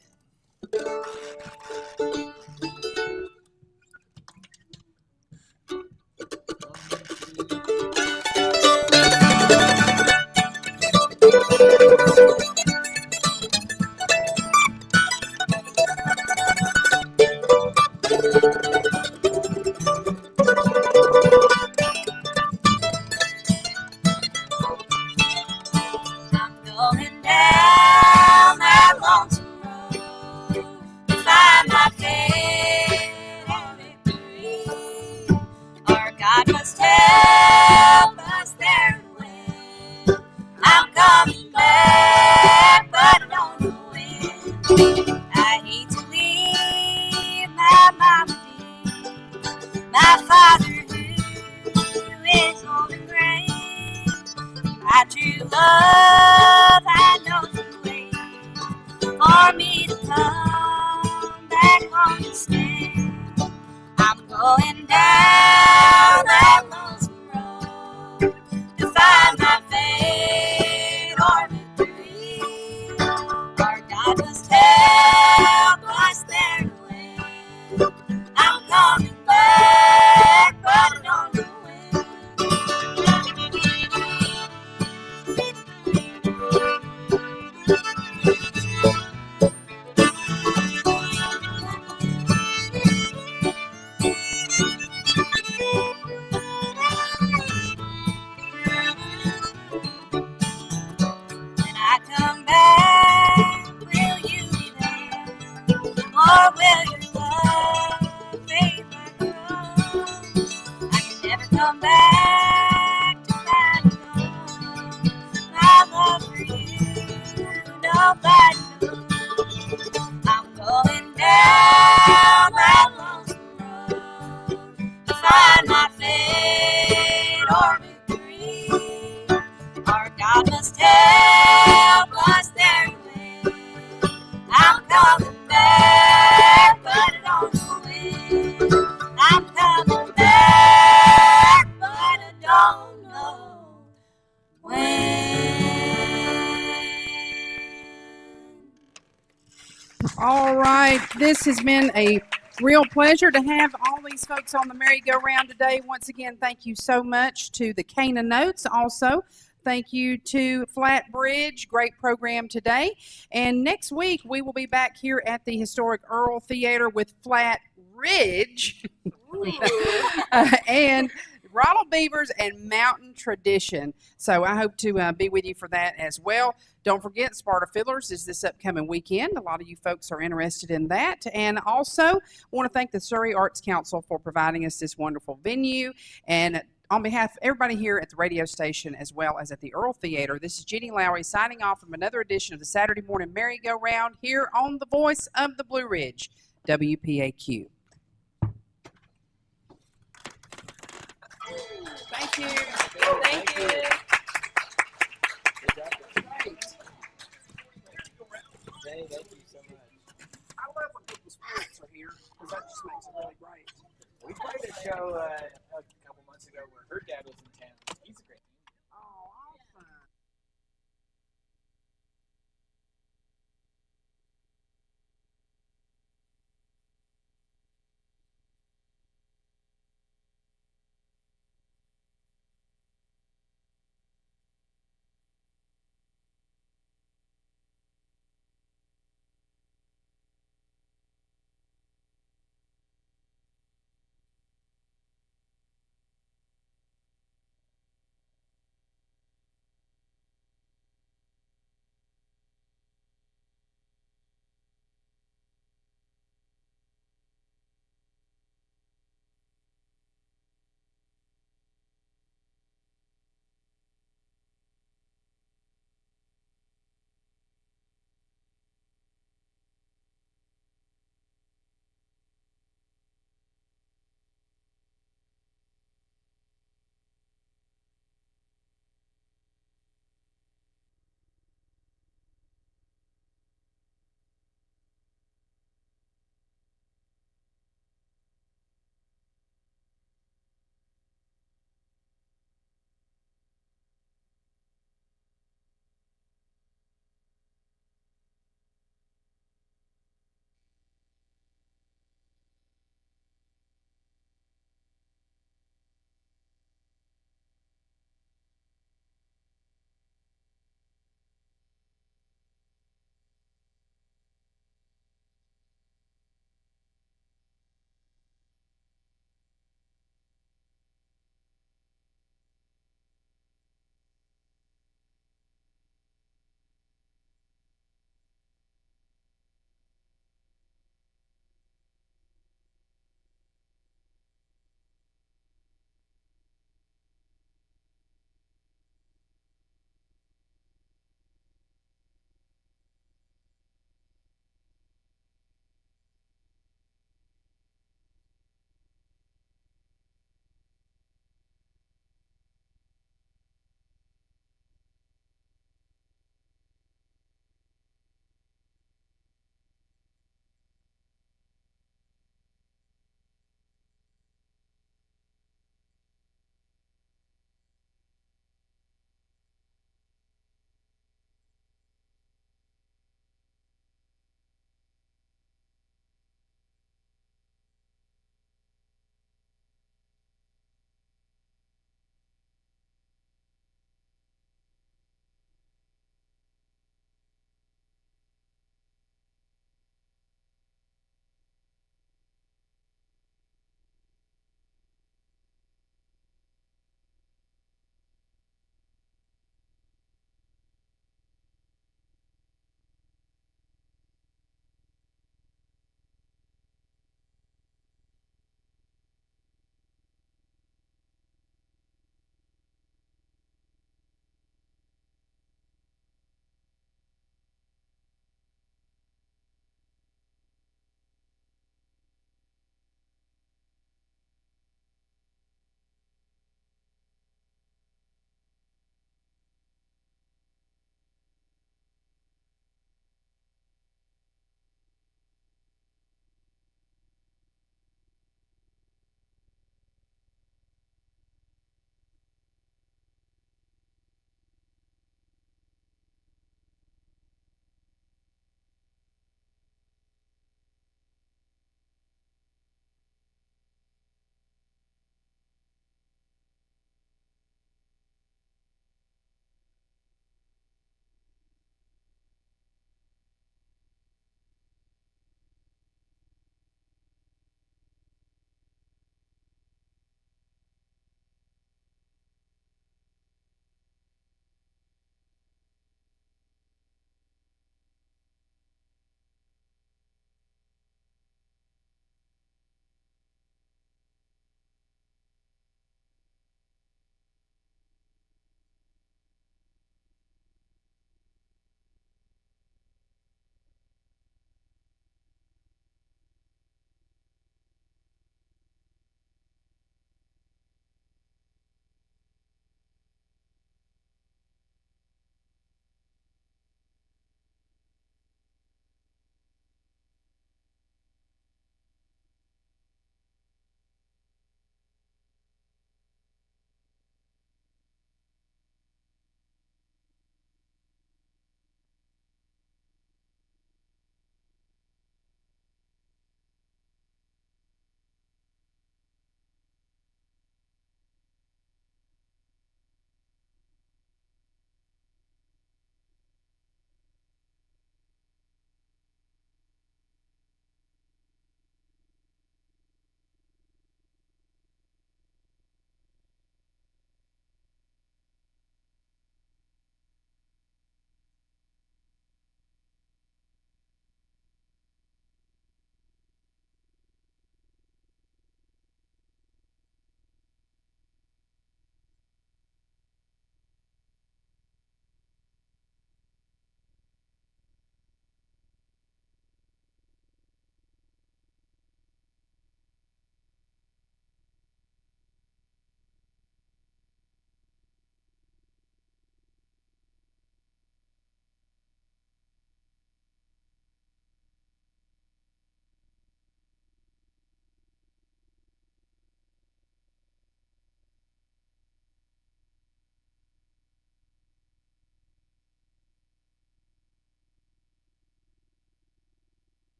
Going down that lonesome road to find my faith. for me to come back home and stay. I'm going down that lonesome road to find my fate or victory. Our God must help us there to win. I'm coming back, but I don't know when. When I come back, will you be there? Or will your love fade like a rose? I can never come back to find you gone. My love for you, nobody knows. I'm going down that lonesome road to find my fate or victory. Our God must help us there to win. I'm coming back, but I don't know when. I'm coming back, but I don't know when. All right. This has been a real pleasure to have all these folks on the merry-go-round today. Once again, thank you so much to the Cana Notes. Also, thank you to Flat Bridge. Great program today. And next week, we will be back here at the historic Earl Theater with Flat Ridge and Ronald Beavers and Mountain Tradition. So I hope to be with you for that as well. Don't forget, Sparta Fiddlers is this upcoming weekend. A lot of you folks are interested in that. And also, want to thank the Surrey Arts Council for providing us this wonderful venue. And on behalf of everybody here at the radio station as well as at the Earl Theater, this is Jenny Lowry signing off from another edition of the Saturday Morning Merry-Go-Round here on the Voice of the Blue Ridge, WPAQ. Thank you. Thank you. Thank you so much. I love when people's spirits are here because that just makes it really great. We played a show